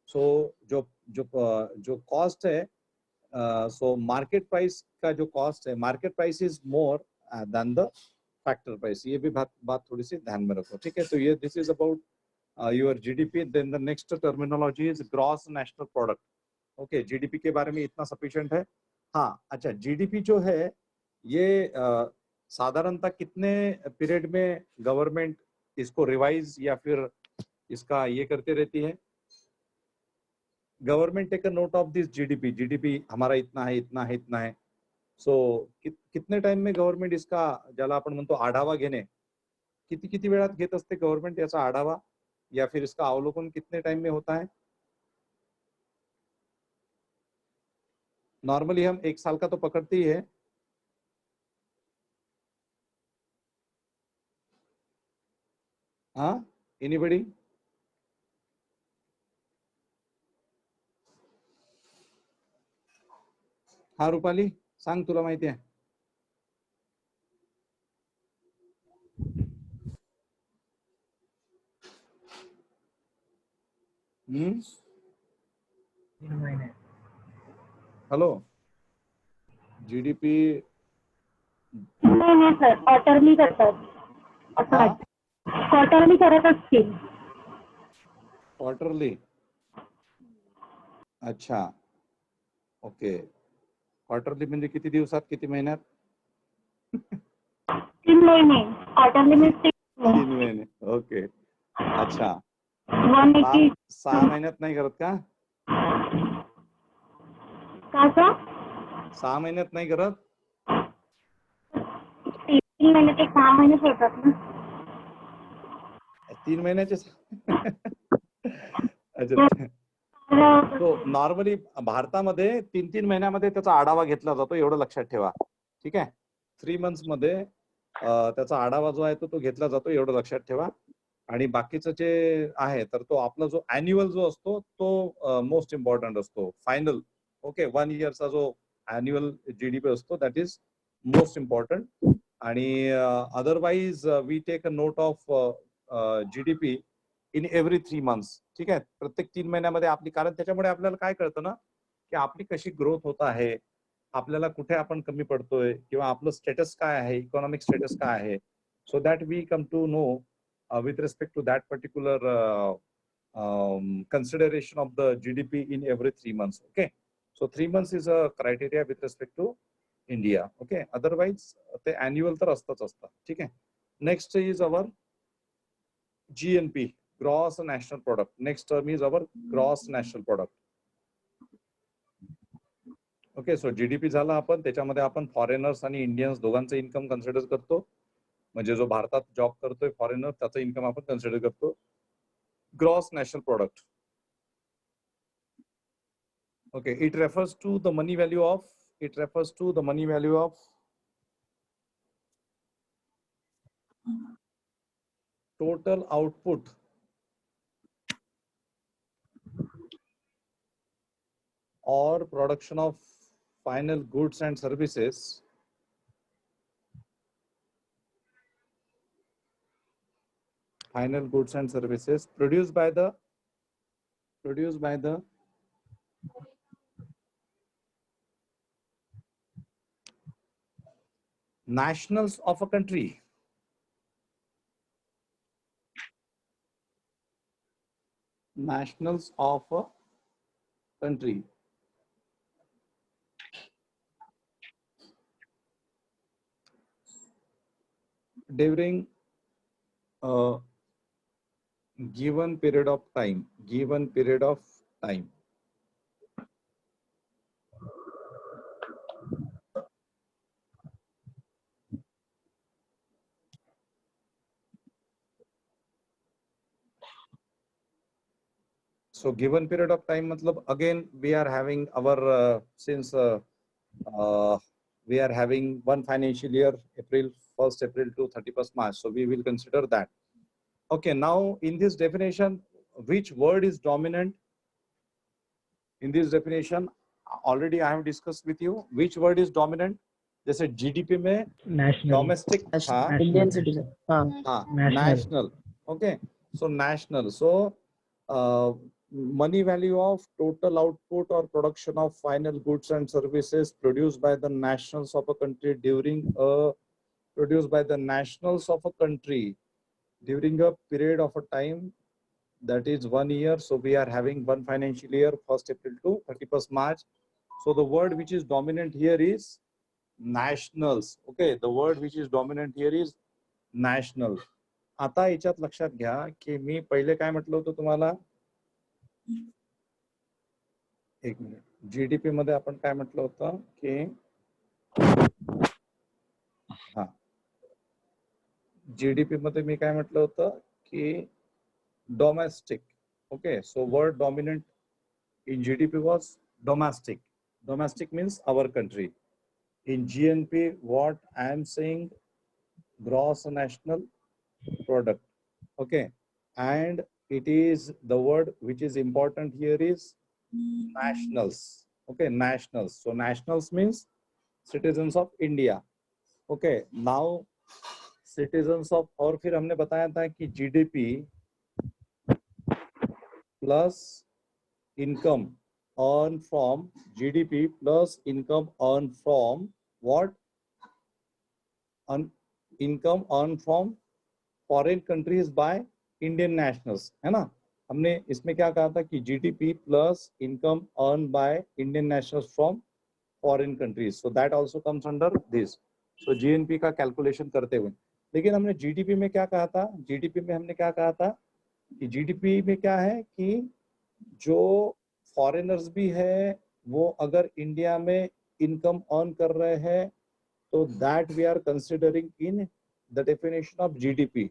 सो जो कॉस्ट है, सो मार्केट प्राइस का जो कॉस्ट है, market price is more than the factor price. ये भी बात थोड़ी सी ध्यान में रखो. ठीक है. तो ये this is about your GDP. Then the next terminology is gross national product. Okay, GDP के बारे में इतना sufficient है. हाँ, अच्छा, GDP जो है ये साधारणतः कितने पीरियड में गवर्नमेंट इसको रिवाइज या फिर इसका ये करते रहती है? Government take a note of this GDP हमारा इतना है, इतना है, इतना है. सो कितने टाइम में गव्हर्नमेंट इसका, ज्याला आपण म्हणतो आढावा घेणे, किती किती वेळात घेत असते गव्हर्नमेंट याचा आढावा या फिर इसका अवलोकन कितने टाइम में होता है? नॉर्मली हम 1 साल का तो पकड़ते ही है. हाँ, एनीबडी? हाँ रुपाली, सांग, तुला माहिती आहे? हेलो, जीडीपी नाही सर, क्वार्टरली करतात. क्वार्टरली करत असतील. क्वार्टरली. अच्छा, ओके. क्वार्टरली म्हणजे किती दिवसात, किती महिन्यात? 3 महिने. क्वार्टरली मीन्स 3 महिने. ओके, अच्छा. 180. 6 महिन्यात नाही करत का? का सर? 6 महिन्यात नाही करत? 3 महिने ते 6 महिने होतात ना. 3 महिन्याचे. अच्छा. तो नॉर्मली भारतामध्ये 3-3 महिन्यामध्ये त्याचा आढावा घेतला जातो, एवढं लक्षात ठेवा. ठीक आहे. 3 मंथ्स मध्ये त्याचा आढावा जो आहे तो घेतला जातो, एवढं लक्षात ठेवा. आणि बाकीचं जे आहे तर तो आपला जो अॅन्युअल जो असतो तो मोस्ट इम्पॉर्टंट असतो. फायनल, ओके, 1 इयरचा जो अॅन्युअल जीडीपी असतो दॅट इज मोस्ट इम्पॉर्टंट. आणि otherwise we take a note of GDP in every 3 months. ठीक आहे, प्रत्येक 3 महिन्यामध्ये आपली, कारण त्याच्यामुळे आपल्याला काय कळतं ना की आपली कशी ग्रोथ होत आहे, आपल्याला कुठे आपण कमी पडतोय किंवा आपलं स्टेटस काय आहे, इकॉनॉमिक स्टेटस काय आहे. So that we come to know with respect to that particular consideration of the GDP in every 3 months. Okay, so 3 months is a criteria with respect to India. Okay, otherwise the annual तर असतच असतं. ठीक आहे. Next is our GNP, gross national product. Next term is our gross national product. Okay, so GDP झाला, आपण त्याच्यामध्ये आपण foreigners आणि इंडियन्स दोघांचं इन्कम कन्सिडर करतो. म्हणजे जो भारतात जॉब करतोय फॉरेनर त्याचा इन्कम आपण कन्सिडर करतो. Gross national product. Okay, it refers to the money value of total output or production of final goods and services produced by the nationals of a country. Nationals of a country. During a given period of time. So given period of time matlab, again we are having our since we are having one financial year, April 1st April to 31st March, so we will consider that. Okay, now in this definition which word is dominant? In this definition already I have discussed with you which word is dominant. जैसे GDP में domestic था, Indian citizen. national. Okay, so national. So money value of total output or production of final goods and services produced by the nationals of a country during a period of a time that is 1 year. So we are having one financial year, 1st April to 31st March. So the word which is dominant here is nationals. Okay, the word which is dominant here is national. आता याच्यात लक्षात घ्या की मी पहिले काय म्हटलं होतं तुम्हाला, एक मिनिट, जीडीपी मध्ये आपण काय म्हटलं होतं की हा जीडीपी मध्ये मी काय म्हटलं होतं की domestic. Okay, so word dominant in GDP was domestic. Domestic means our country. In GNP, what I am saying, gross national product. Okay, and it is the word which is important here is nationals. Okay, nationals. So nationals means citizens of India. Okay, now citizens of, और फिर हमने बताया था कि GDP plus income earned from GDP plus income earned from what? Income earned from foreign countries by Indian nationals, है ना. हमने इसमें क्या कहा था कि GDP plus income earned by Indian nationals from foreign countries. So that also comes under this. So GNP का calculation करते हुए, लेकिन हमने GDP में क्या कहा था? GDP में हमने क्या कहा था कि GDP में क्या है कि जो फॉरेनर्स भी है वो अगर इंडिया में इनकम अर्न कर रहे हैं तो that we are considering in the definition of GDP.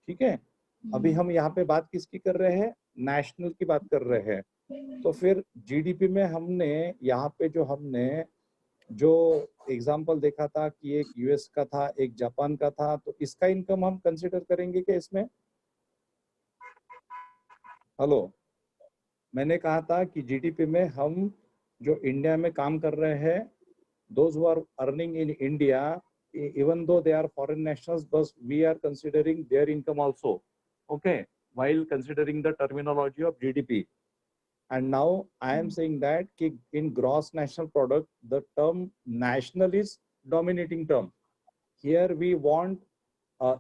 ठीक है, अभी हम यहाँ पे बात किसकी कर रहे हैं? नेशनल की बात कर रहे हैं. तो फिर जीडीपी में हमने यहाँ पे जो एग्जांपल देखा था कि एक यूएस का था, एक जापान का था, तो इसका इनकम हम कंसिडर करेंगे क्या इसमें? हेलो, मैंने कहा था कि जीडीपी में हम जो इंडिया में काम कर रहे हैं, those who are earning in India, even though they are foreign nationals, but we are considering their income also. Okay, while considering the terminology of GDP. And now I am saying that in gross national product, the term national is dominating term. Here we want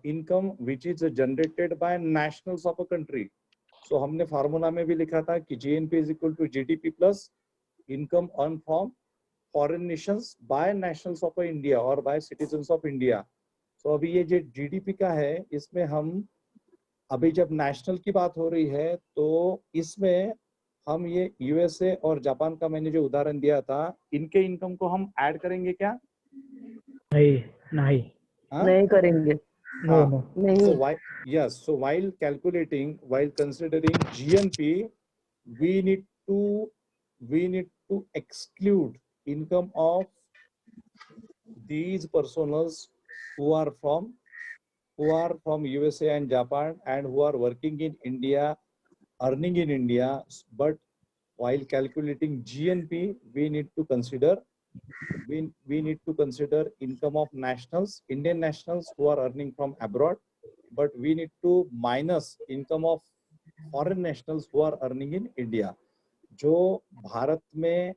income which is generated by nationals of a country. So हमने formula में भी लिखा था कि GNP is equal to GDP plus income earned from foreign nations by nationals of India or by citizens of India. So अभी ये जो GDP का है, इसमें हम अभी जब नेशनल की बात हो रही है तो इसमें हम ये यूएसए और जापान का मैंने जो उदाहरण दिया था, इनके इनकम को हम ऐड करेंगे क्या? नहीं नहीं करेंगे. नो नो नहीं. So why? Yes. So while considering GNP, we need to exclude income of these personas who are from USA and Japan and who are working in India, earning in India. But while calculating GNP, we need to consider income of nationals, Indian nationals who are earning from abroad, but we need to minus income of foreign nationals who are earning in India. जो भारत में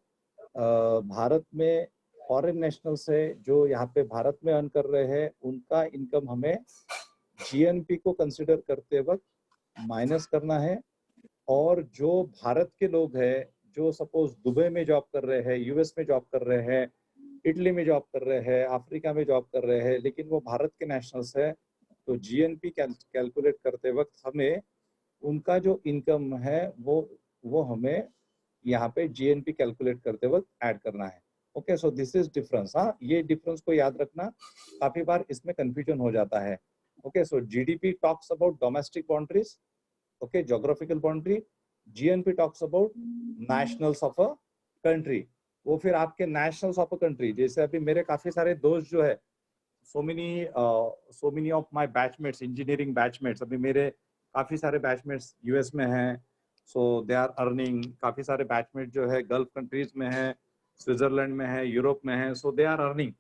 foreign nationals है जो यहाँ पे भारत में earn कर रहे हैं, उनका इनकम हमें जीएनपी को कंसिडर करते वक्त माइनस करना है. और जो भारत के लोग हैं जो सपोज दुबई में जॉब कर रहे हैं, यूएस में जॉब कर रहे हैं, इटली में जॉब कर रहे हैं, अफ्रीका में जॉब कर रहे हैं, लेकिन वो भारत के नेशनल्स है, तो जीएनपी कैलकुलेट करते वक्त हमें उनका जो इनकम है वो हमें यहाँ पे जीएनपी कैलकुलेट करते वक्त ऐड करना है. Okay, so this is difference. हाँ, ये डिफरेंस को याद रखना, काफी बार इसमें कंफ्यूजन हो जाता है. Okay, so GDP talks about domestic boundaries, okay, geographical boundary. GNP talks about nationals of a country. वो फिर आपके नेशनल्स ऑफ अ कंट्री, जैसे अभी मेरे काफी सारे दोस्त जो है, so many of my batchmates, engineering batchmates, अभी मेरे काफी सारे बैचमेट्स यूएस में हैं, सो दे आर अर्निंग. काफी सारे बैचमेट जो है गल्फ कंट्रीज में है, स्विट्जरलैंड में है, यूरोप में है, so they are earning.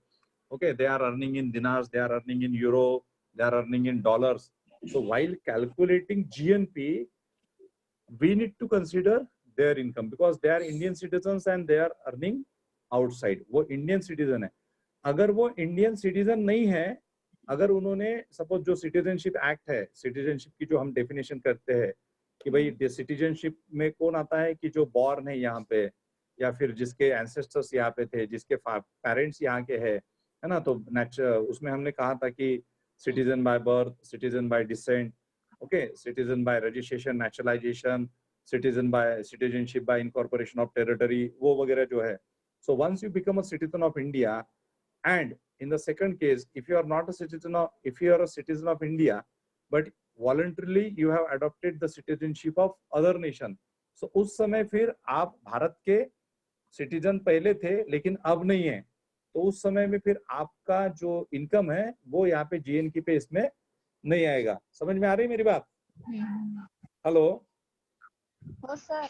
Okay, they are earning in dinars, they are earning in euro, they are earning in dollars. So while calculating GNP, we need to consider their income because they are Indian citizens and they are earning outside. वो Indian citizen है. अगर वो Indian citizen नहीं है, अगर उन्होंने suppose जो citizenship act है, सिटीजनशिप की जो हम डेफिनेशन करते हैं कि भाई सिटीजनशिप में कौन आता है कि जो बॉर्न है यहाँ पे, या फिर जिसके एंसेस्टर्स यहाँ पे थे, जिसके पेरेंट्स यहाँ के है ना। तो उसमें हमने कहा था कि citizen by birth, citizen bye decent, okay, citizen bye registration, nationalisation, citizenship by incorporation of territory, वो वगैरह जो है. So once you become a citizen of India, and in the second case, if you are not a citizen of, if you are a citizen of India, but voluntarily you have adopted the citizenship of other nation, so उस समय फिर आप भारत के citizen पहले थे लेकिन अब नहीं है, तो उस समय में फिर आपका जो इनकम है वो यहाँ पे जीएनपी पे इसमें नहीं आएगा. समझ में आ रही है मेरी बात? हेलो. हो सर.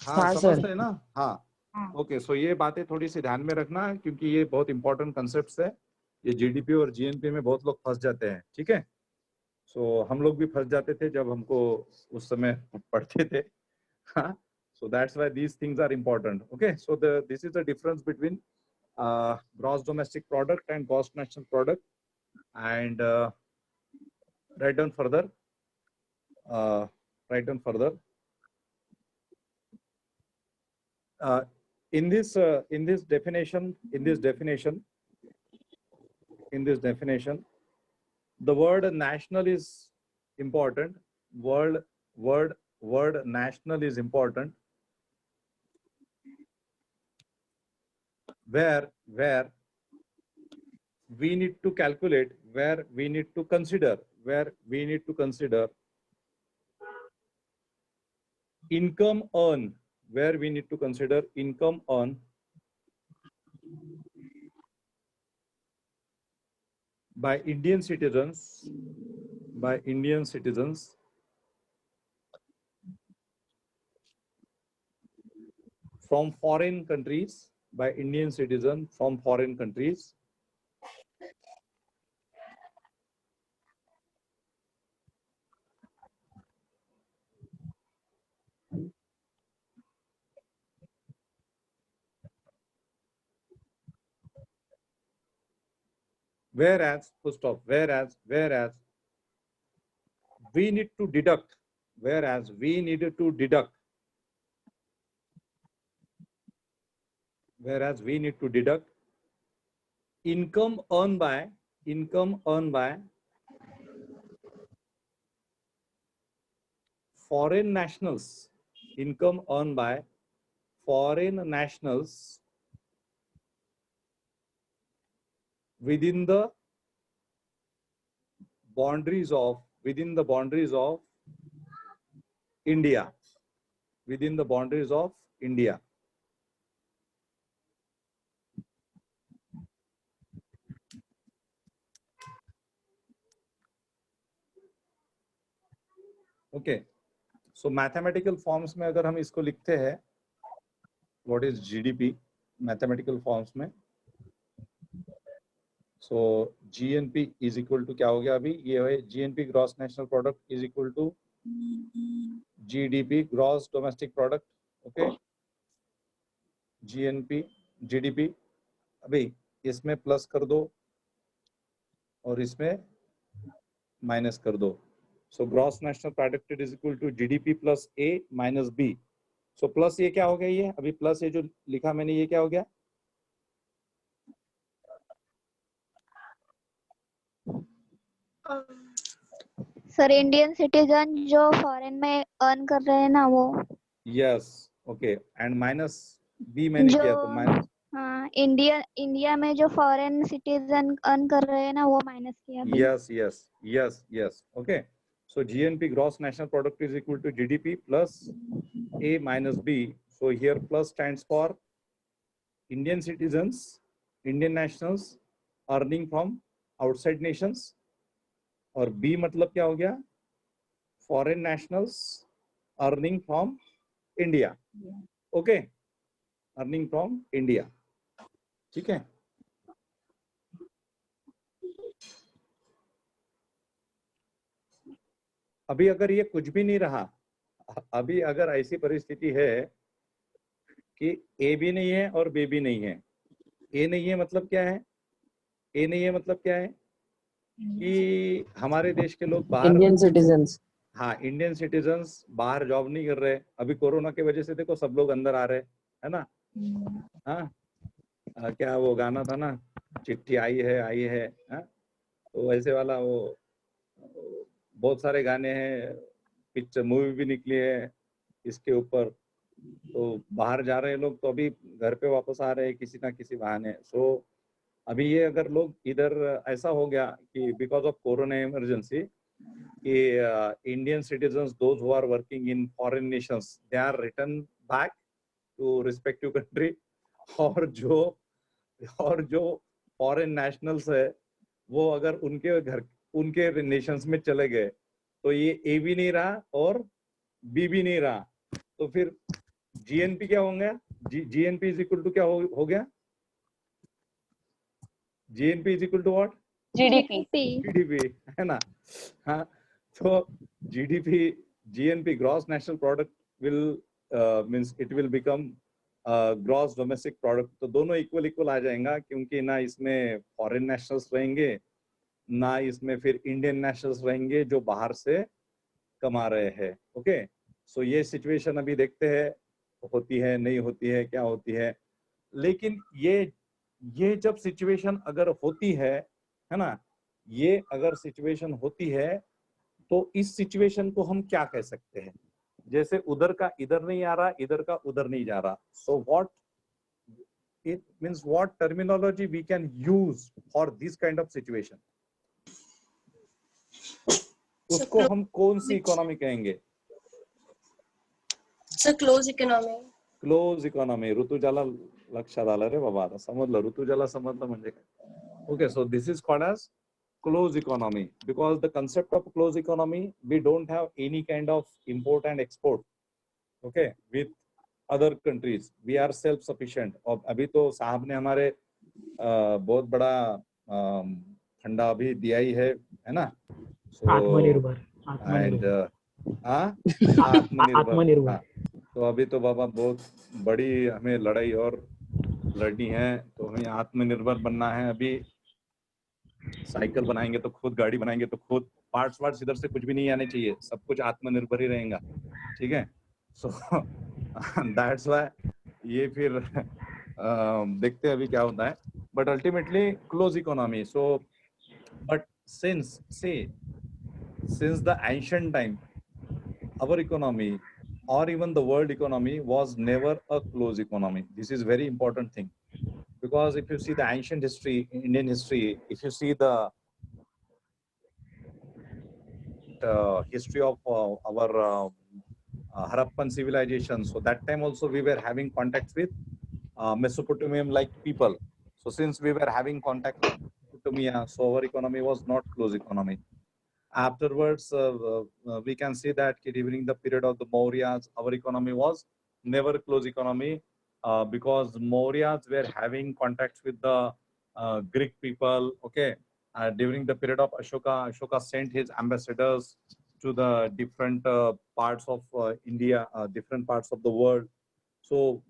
हाँ, सर. समझते हैं ना? हाँ, ओके. सो ये बातें थोड़ी सी ध्यान में रखना, क्योंकि ये बहुत इंपॉर्टेंट कंसेप्ट्स है. ये जीडीपी और जीएनपी में बहुत लोग फंस जाते हैं. ठीक है. सो हम लोग भी फंस जाते थे जब हमको उस समय पढ़ते थे. हाँ. So that's why these things are important. Okay. So this is the difference between gross domestic product and gross national product. And write down further. In this definition, the word national is important. Word national is important. Where we need to calculate, where we need to consider income earn, where we need to consider income earn by Indian citizens from foreign countries, by Indian citizens from foreign countries. Whereas, full stop, whereas we need to deduct, income earned by foreign nationals, within the boundaries of India, Okay. So mathematical forms में अगर हम इसको लिखते हैं, what is GDP mathematical forms में, so GNP is equal to क्या हो गया अभी, ये है GNP gross national product is equal to GDP gross domestic product. Okay. GDP अभी इसमें प्लस कर दो और इसमें माइनस कर दो. So gross national product is equal to GDP plus A minus B. So plus ये क्या हो गया, ये अभी प्लस ये जो लिखा मैंने ये क्या हो गया, सर इंडियन सिटीजन जो फॉरेन में अर्न कर रहे हैं ना वो. Yes. Okay. And minus B मैंने किया तो माइनस. हाँ, इंडिया में जो फॉरेन सिटीजन अर्न कर रहे हैं ना वो माइनस किया. Yes. Okay. So GNP gross national product is equal to GDP plus A minus B. So here plus stands for Indian citizens, Indian nationals earning from outside nations, और B मतलब क्या हो गया, foreign nationals earning from India. Okay, earning from India. ठीक है. अभी अगर ये कुछ भी नहीं रहा, अभी अगर ऐसी परिस्थिति है कि ए भी नहीं है और बी भी नहीं है, ए नहीं है मतलब क्या है, कि हमारे देश के लोग बाहर, इंडियन सिटीजन्स, हाँ, इंडियन सिटीजन्स बाहर जॉब नहीं कर रहे, अभी कोरोना की वजह से देखो सब लोग अंदर आ रहे, है ना। हाँ, क्या वो गाना था ना, चिट्ठी आई है, हाँ? तो वैसे वाला वो बहुत सारे गाने हैं, पिक्चर मूवी भी निकली है इसके ऊपर। तो बाहर जा रहे हैं लोग तो अभी घर पे वापस आ रहे हैं किसी ना किसी बहाने। सो अभी ये अगर लोग इधर ऐसा हो गया कि बिकॉज ऑफ कोरोना इमरजेंसी कि Indian citizens those who are working in foreign nations they are return back to respective country, और जो फॉरेन नेशनल्स है वो अगर उनके नेशंस में चले गए तो ये ए भी नहीं रहा और बी भी नहीं रहा, तो फिर जीएनपी क्या होंगे? जीएनपी इज इक्वल टू क्या हो गया? GNP is equal to what? GDP, है ना। हाँ, तो GNP gross national product will means it will become gross domestic product, तो दोनों इक्वल आ जाएगा, क्योंकि ना इसमें फॉरेन नेशनल्स रहेंगे ना इसमें फिर इंडियन नेशनल्स रहेंगे जो बाहर से कमा रहे हैं। ओके, सो ये सिचुएशन अभी देखते हैं होती है नहीं होती है, क्या होती है। लेकिन ये जब सिचुएशन अगर होती है ना, ये अगर सिचुएशन होती है तो इस सिचुएशन को हम क्या कह सकते हैं? जैसे उधर का इधर नहीं आ रहा, इधर का उधर नहीं जा रहा, so what it means, what terminology we can use for this kind of situation? उसको हम कौन सी इकोनॉमी कहेंगे? Close economy. Close economy. ऋतुजाला लक्षात आलं रे बाबा, आता समजलं, ऋतुजाला समजलं म्हणजे काय. Okay, so this is called as close economy, because the concept of close economy, we don't have any kind of import and export, okay, with other countries, we are self sufficient. और अभी तो साहब ने हमारे बहुत बड़ा फंडा भी दिया ही है ना, so आत्मनिर्भर. and आत्मनिर्भर. तो अभी तो बाबा बहुत बड़ी हमें लड़ाई और लड़नी है, तो हमें आत्मनिर्भर बनना है। अभी साइकिल बनाएंगे तो खुद, गाड़ी बनाएंगे तो खुद, पार्ट्स इधर से कुछ भी नहीं आने चाहिए, सब कुछ आत्मनिर्भर ही रहेगा, ठीक है। सो दैट्स व्हाई ये फिर देखते हैं अभी क्या होता है, but ultimately close economy. So but since the ancient time, our economy or even the world economy was never a closed economy. This is very important thing, because if you see the ancient history, Indian history, if you see the history of our Harappan civilization, so that time also we were having contacts with Mesopotamian like people. So since we were having contact with Mesopotamia, so our economy was not closed economy. Afterwards, we can see that during the period of the Mauryas, our economy was never closed economy, because Mauryas were having contacts with the Greek people. Okay, during the period of Ashoka sent his ambassadors to the different parts of India, different parts of the world. So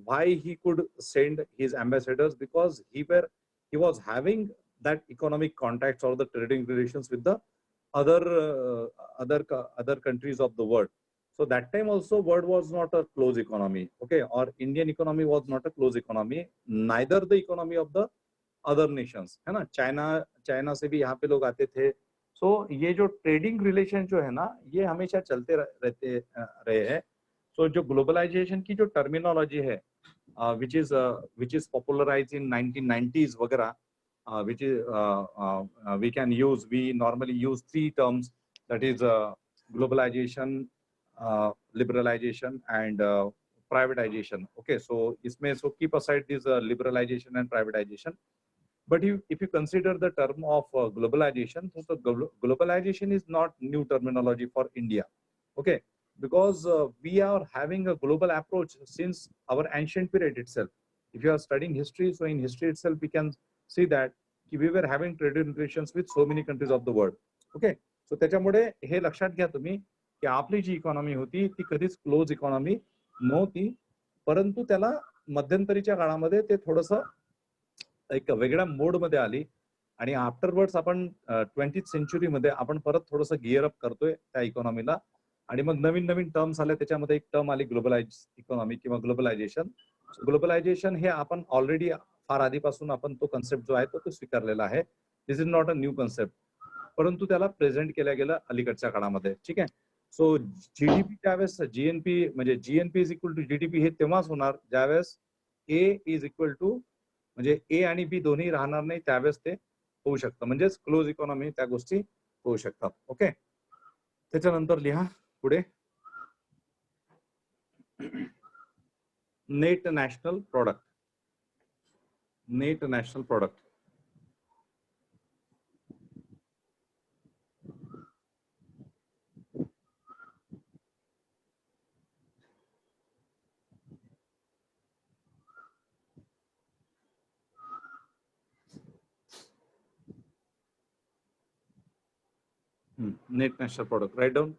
why he could send his ambassadors? Because he was having that economic contacts or the trading relations with the other countries of the world. So that time also world was not a closed economy, okay, or Indian economy was not a closed economy, neither the economy of the other nations, है ना. China से भी यहाँ पे लोग आते थे. सो ये जो ट्रेडिंग रिलेशन जो है ना, ये हमेशा चलते रहे हैं. सो जो ग्लोबलाइजेशन की जो टर्मिनोलॉजी है, which is popularized in 1990s वगैरह, which is we normally use three terms, that is globalization, liberalization and privatization. Okay, so keep aside this liberalization and privatization. But if you consider the term of globalization, so globalization is not new terminology for India. Okay, because we are having a global approach since our ancient period itself. If you are studying history, so in history itself we can see that we were having trade relations with so many countries of the world. Okay, so त्याच्यामुळे हे लक्षात घ्या तुम्ही की आपली जी economy होती ती कधीच close economy नव्हती, परंतु त्याला मध्यंतरीच्या काळामध्ये ते थोडंसं एक वेगळ्या मोड मध्ये आली. आणि आफ्टरवर्ड्स आपण 20th सेंचुरीमध्ये आपण परत थोडंसं गिअर अप करतोय त्या इकॉनॉमीला. आणि मग नवीन नवीन टर्म्स आले, त्याच्यामध्ये एक टर्म आली ग्लोबलाइज इकॉनॉमी किंवा ग्लोबलायझेशन. ग्लोबलायझेशन हे आपण ऑलरेडी फार आधीपासून आपण तो कन्सेप्ट जो आहे तो स्वीकारलेला आहे. This is not a new concept, परंतु त्याला प्रेझेंट केल्या गेलं अलीकडच्या काळामध्ये. ठीक आहे. सो जीडीपी त्यावेळेस जीएनपी म्हणजे GNP is equal to GDP हे तेव्हाच होणार ज्यावेळेस ए इज इक्वल टू म्हणजे ए आणि बी दोन्ही राहणार नाही, त्यावेळेस ते होऊ शकतं. म्हणजेच क्लोज इकॉनॉमी त्या गोष्टी होऊ शकतात. ओके. त्याच्यानंतर लिहा पुढे net national product. Net national product net national product. Write down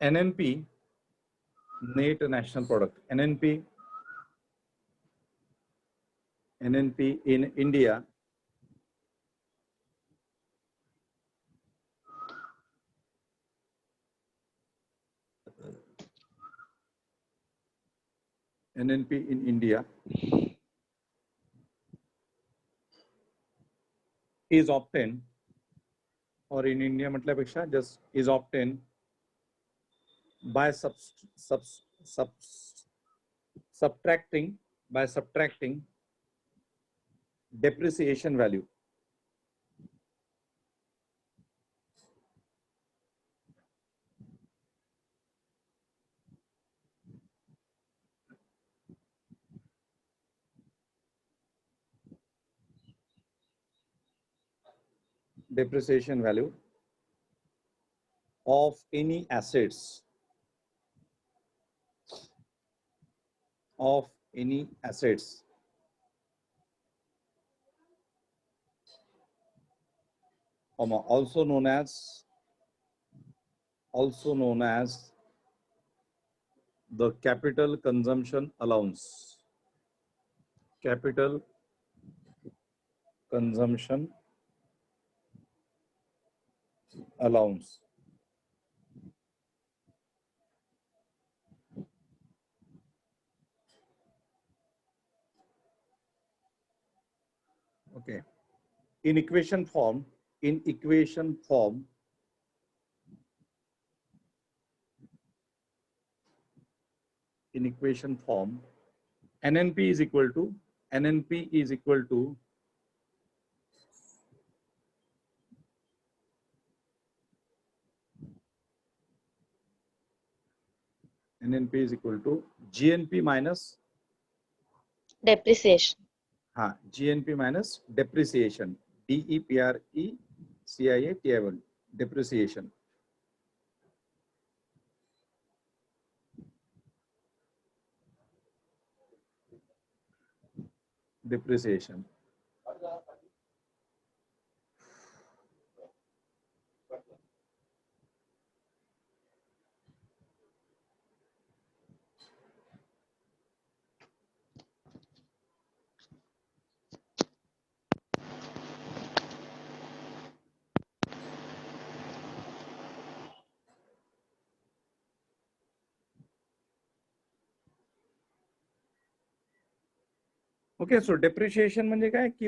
NNP, net national product. NNP in India is obtained, or in India म्हटल्यापेक्षा just is obtained by subtracting depreciation value. Depreciation value of any assets also known as the capital consumption allowance. Capital consumption allowance. Okay. In equation form, NNP is equal to NNP is equal to GNP minus depreciation. GNP minus depreciation. DEPRECIATION. Depreciation. Depreciation. Okay. So depreciation म्हणजे काय की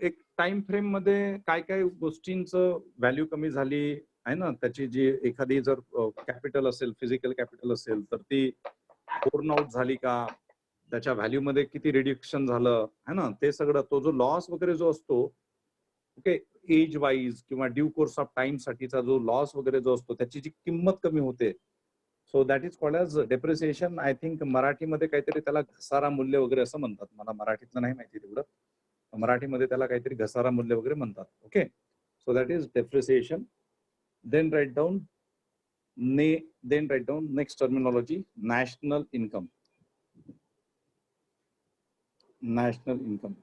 एक time frame मध्ये काय काय गोष्टींचं value कमी झाली आहे ना, त्याची जी एखादी जर कॅपिटल असेल, फिजिकल कॅपिटल असेल, तर ती बोर्न आउट झाली का, त्याच्या व्हॅल्यू मध्ये किती रिड्युक्शन झालं आहे ना, ते सगळं तो जो लॉस वगैरे जो असतो, ओके, एज वाईज किंवा ड्यू कोर्स ऑफ टाइम साठीचा जो लॉस वगैरे जो असतो त्याची जी किंमत कमी होते. सो that is called as depreciation. I think मराठीमध्ये काहीतरी त्याला घसारा मूल्य वगैरे असं म्हणतात. मला मराठीतलं नाही माहिती तेवढं. मराठीमध्ये त्याला काहीतरी घसारा मूल्य वगैरे म्हणतात. Okay. So that is depreciation. Then write down next terminology, national income. National income.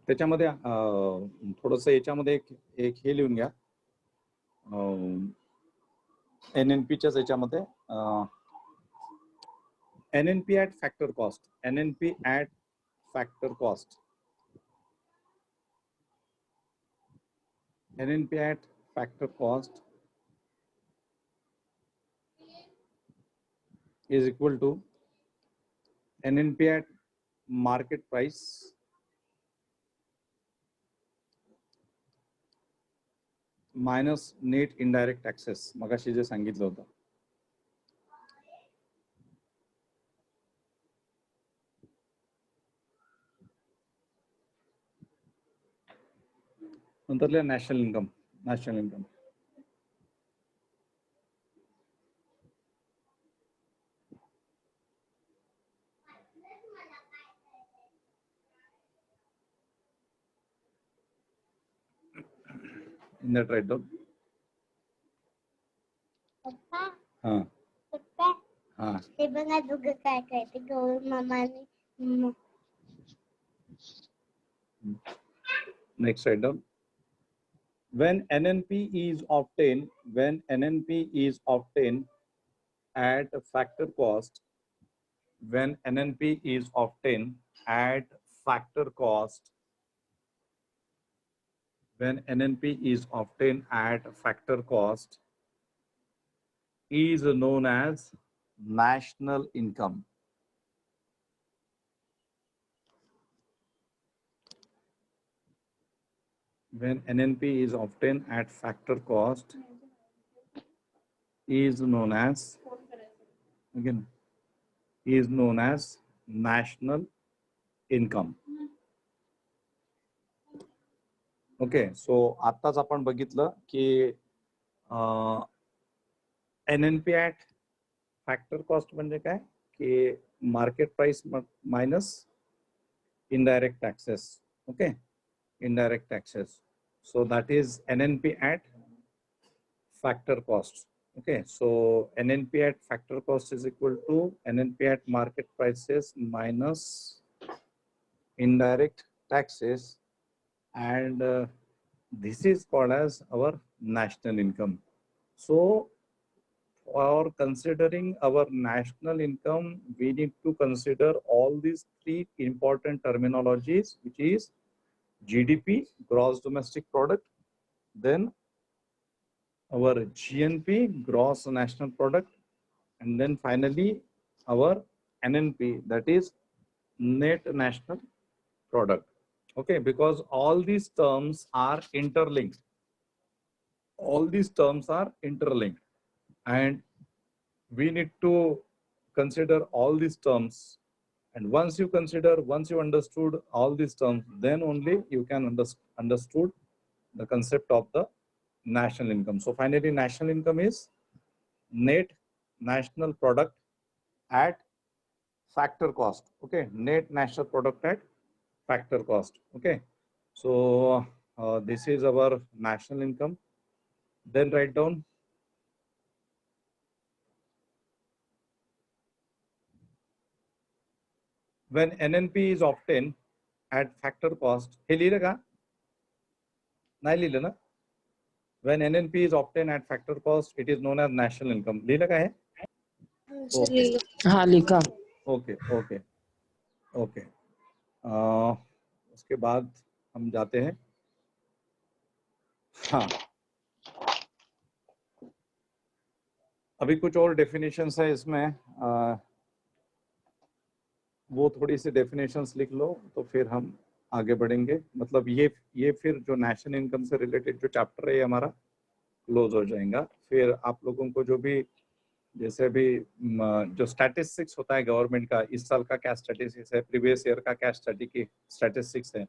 त्याच्यामध्ये थोडंसं याच्यामध्ये एक हे लिहून घ्या NNPच्याच याच्यामध्ये NNP at factor cost. NNP at factor cost. NNP at factor cost is equal to NNP at market price minus net indirect taxes. मगाशी जे सांगितलं होतं. नंतरले national income. In that write down. हाँ. हाँ. ते बघा दोघं काय काय ते गौर मामाने Next write down. When NNP is obtained at factor cost, when NNP is obtained at factor cost, when NNP is obtained at factor cost is known as national income. When NNP is obtained at factor cost is known as, again, is known as national income. Okay, so आताच आपण बघितलं की NNP at factor cost म्हणजे काय की market price minus indirect taxes. Okay, indirect taxes. So that is NNP at factor cost. Okay, so NNP at factor cost is equal to NNP at market prices minus indirect taxes, and this is called as our national income. So for considering our national income, we need to consider all these three important terminologies, which is GDP, gross domestic product, then our GNP, gross national product, and then finally our NNP, that is net national product. Okay, because all these terms are interlinked. All these terms are interlinked, and we need to consider all these terms. And once you understood all these terms, then only you can understood the concept of the national income. So finally, national income is net national product at factor cost. Okay, net national product at factor cost. Okay, so this is our national income. Then write down when NNP is obtained at factor cost. हे लिहिलं का? नाही लिहिलं ना? When NNP is obtained at factor cost, it is known as national income. लिहिलं का है? Okay. हाँ लिखा. Okay, okay, okay. उसके बाद हम जाते हैं. हाँ, अभी कुछ और डेफिनेशंस है इसमें. वो थोड़ी सी डेफिनेशंस लिख लो तो फिर हम आगे बढ़ेंगे. मतलब ये फिर जो नेशनल इनकम से रिलेटेड जो चैप्टर है हमारा क्लोज हो जाएगा. फिर आप लोगों को जो भी जैसे भी जो स्टैटिस्टिक्स होता है गवर्नमेंट का, इस साल का क्या स्टैटिस्टिक्स है, प्रीवियस ईयर का क्या स्टैटिस्टिक्स है,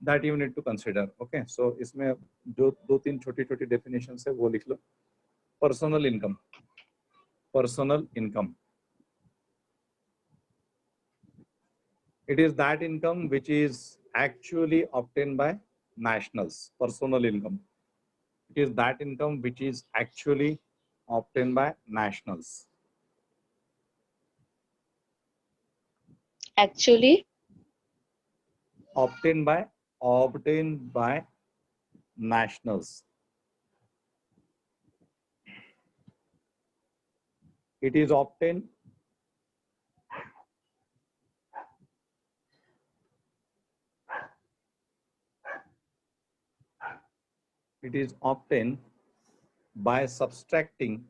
that you need to consider. Okay, so इसमें जो 2-3 छोटी डेफिनेशंस है वो लिख लो. Personal income. It is that income which is actually obtained by nationals. Personal income. It is that income which is actually obtained by nationals. Actually Obtained by obtained by nationals. It is obtained by subtracting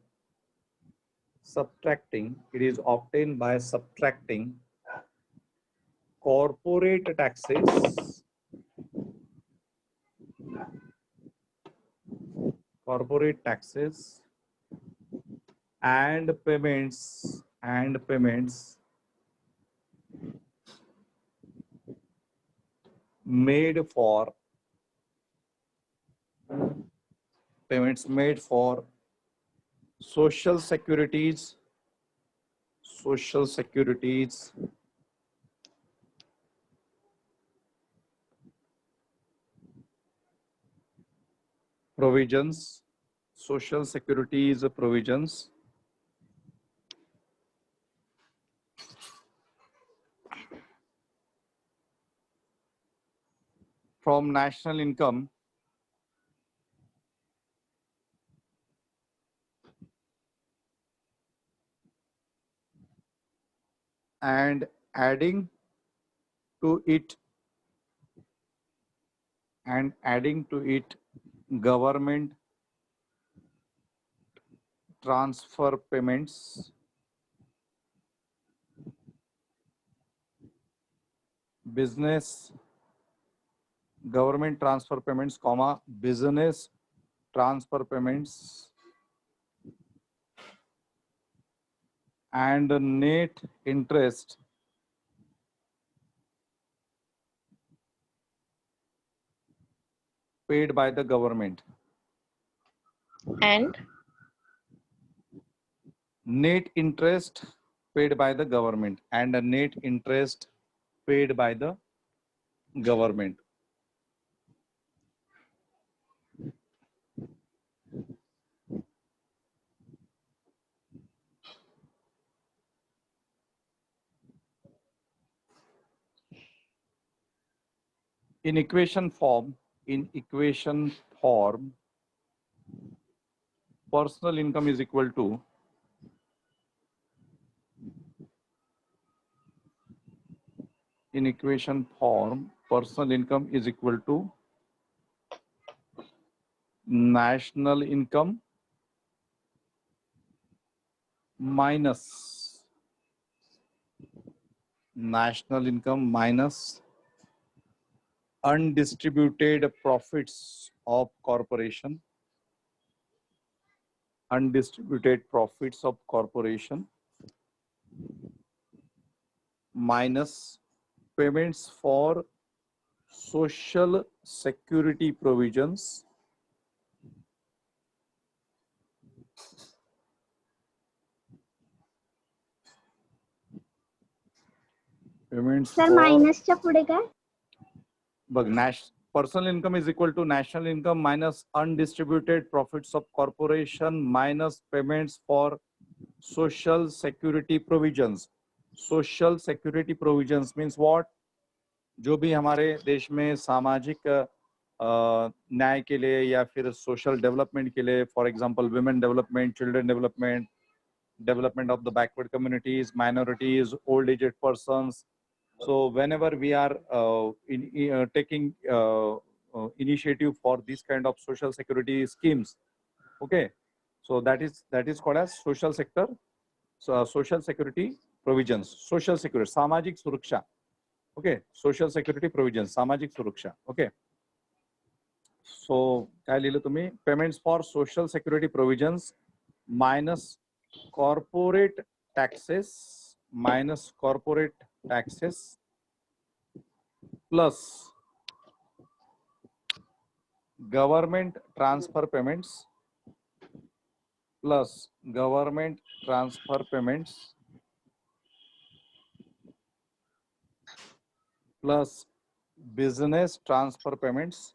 corporate taxes and payments made for social securities provisions from national income and adding to it government transfer payments, government transfer payments, business transfer payments, and net interest paid by the government. And Net interest paid by the government and a net interest paid by the government. In equation form, personal income is equal to personal income is equal to national income minus undistributed profits of corporation minus payments for social security provisions sir मायनसच्या पुढे काय? बघ personal income is equal to national income minus undistributed profits of corporation minus payments for social security provisions. Social security provisions means what? जो भी हमारे देश में सामाजिक न्याय के लिए या फिर सोशल डेवलपमेंट के लिए, for example women development, children development, development of the backward communities, minorities, old aged persons. So whenever we are taking initiative for this kind of social security schemes, okay, so that is called as social sector, so social security provisions, social security, samajik suraksha, okay, social security provisions, samajik suraksha, okay. So काय लिहिलं तुम्ही? Payments for social security provisions minus corporate taxes plus government transfer payments plus business transfer payments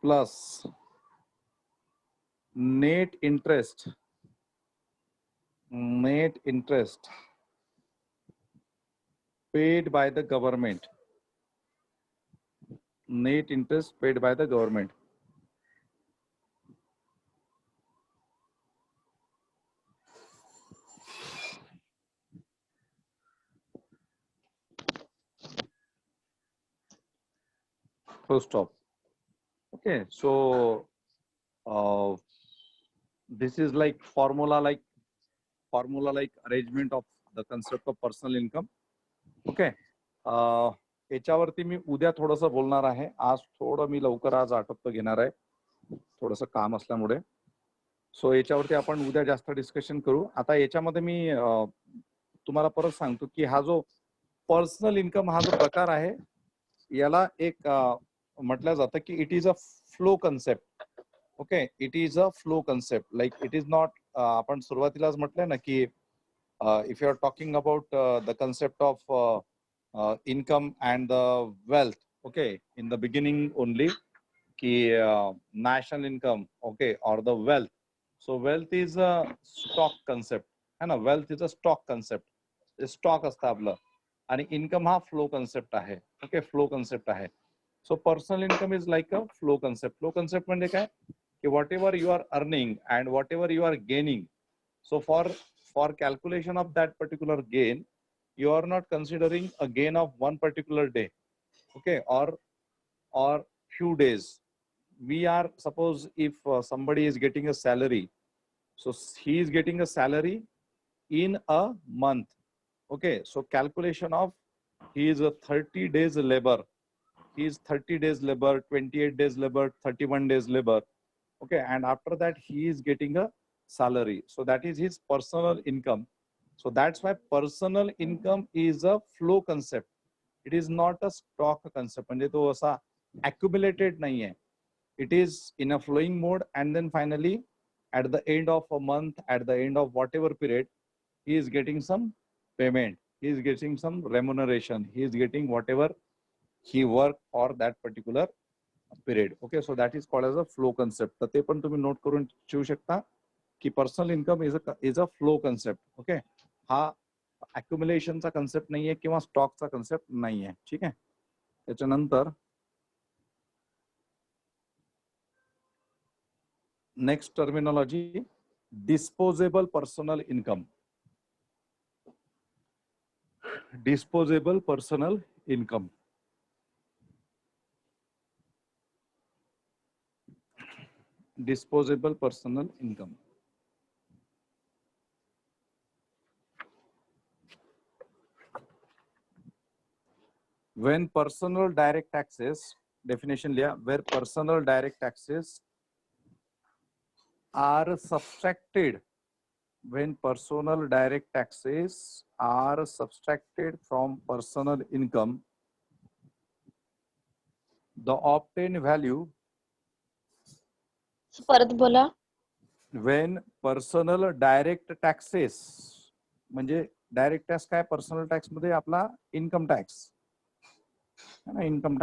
plus net interest paid by the government. Net interest paid by the government. Full stop. Okay, so this is like formula like arrangement of the concept of personal income. Okay, याच्यावरती मी उद्या थोडंसं बोलणार आहे. आज थोडं मी लवकर आज आटोपतो घेणार आहे, थोडंसं काम असल्यामुळे. सो याच्यावरती आपण उद्या जास्त डिस्कशन करू. आता याच्यामध्ये मी तुम्हाला परत सांगतो की हा जो पर्सनल इन्कम हा जो प्रकार आहे याला एक म्हटलं जातं की it is a flow concept. Okay, it is a flow concept. Like it is not, आपण सुरुवातीलाच म्हटलंय ना की if you are talking about the concept of income and the wealth, okay, in the beginning only ki national income, okay, or the wealth. So wealth is a stock concept, है ना. Wealth is a stock concept. Stock असतं आपलं आणि income हा flow concept आहे. Okay, flow concept आहे. So personal income is like a flow concept. Flow concept म्हणजे काय की whatever you are earning and whatever you are gaining, so for calculation of that particular gain, you are not considering a gain of one particular day, okay, or few days. We are, suppose if somebody is getting a salary, so he is getting a salary in a month. Okay, so calculation of he is a 30 days labor, he is 30 days labor, 28 days labor, 31 days labor. Okay, and after that he is getting a salary, so that is his personal income. So that's why personal income is a flow concept. It is not a stock concept. म्हणजे तो असा accumulated नाही आहे. It is in a flowing mode, and then finally at the end of a month, at the end of whatever period, he is getting some payment, he is getting some remuneration, he is getting whatever he worked for that particular period. Okay, so that is called as a flow concept. तर ते पण तुम्ही note करून ठेवू शकता की personal income is a flow concept. Okay, हा अक्युमुलेशनचा concept नाहीये किंवा स्टॉकचा कन्सेप्ट नाहीये. ठीक आहे. त्याच्यानंतर next terminology, disposable personal income. Disposable personal income. Disposable personal income. When personal direct taxes, definition लिया, where personal direct taxes are subtracted, when personal direct taxes are subtracted from personal income, the obtained value. परत बोला. When personal direct taxes, म्हणजे direct tax काय, personal tax मध्ये आपला income tax है ना, income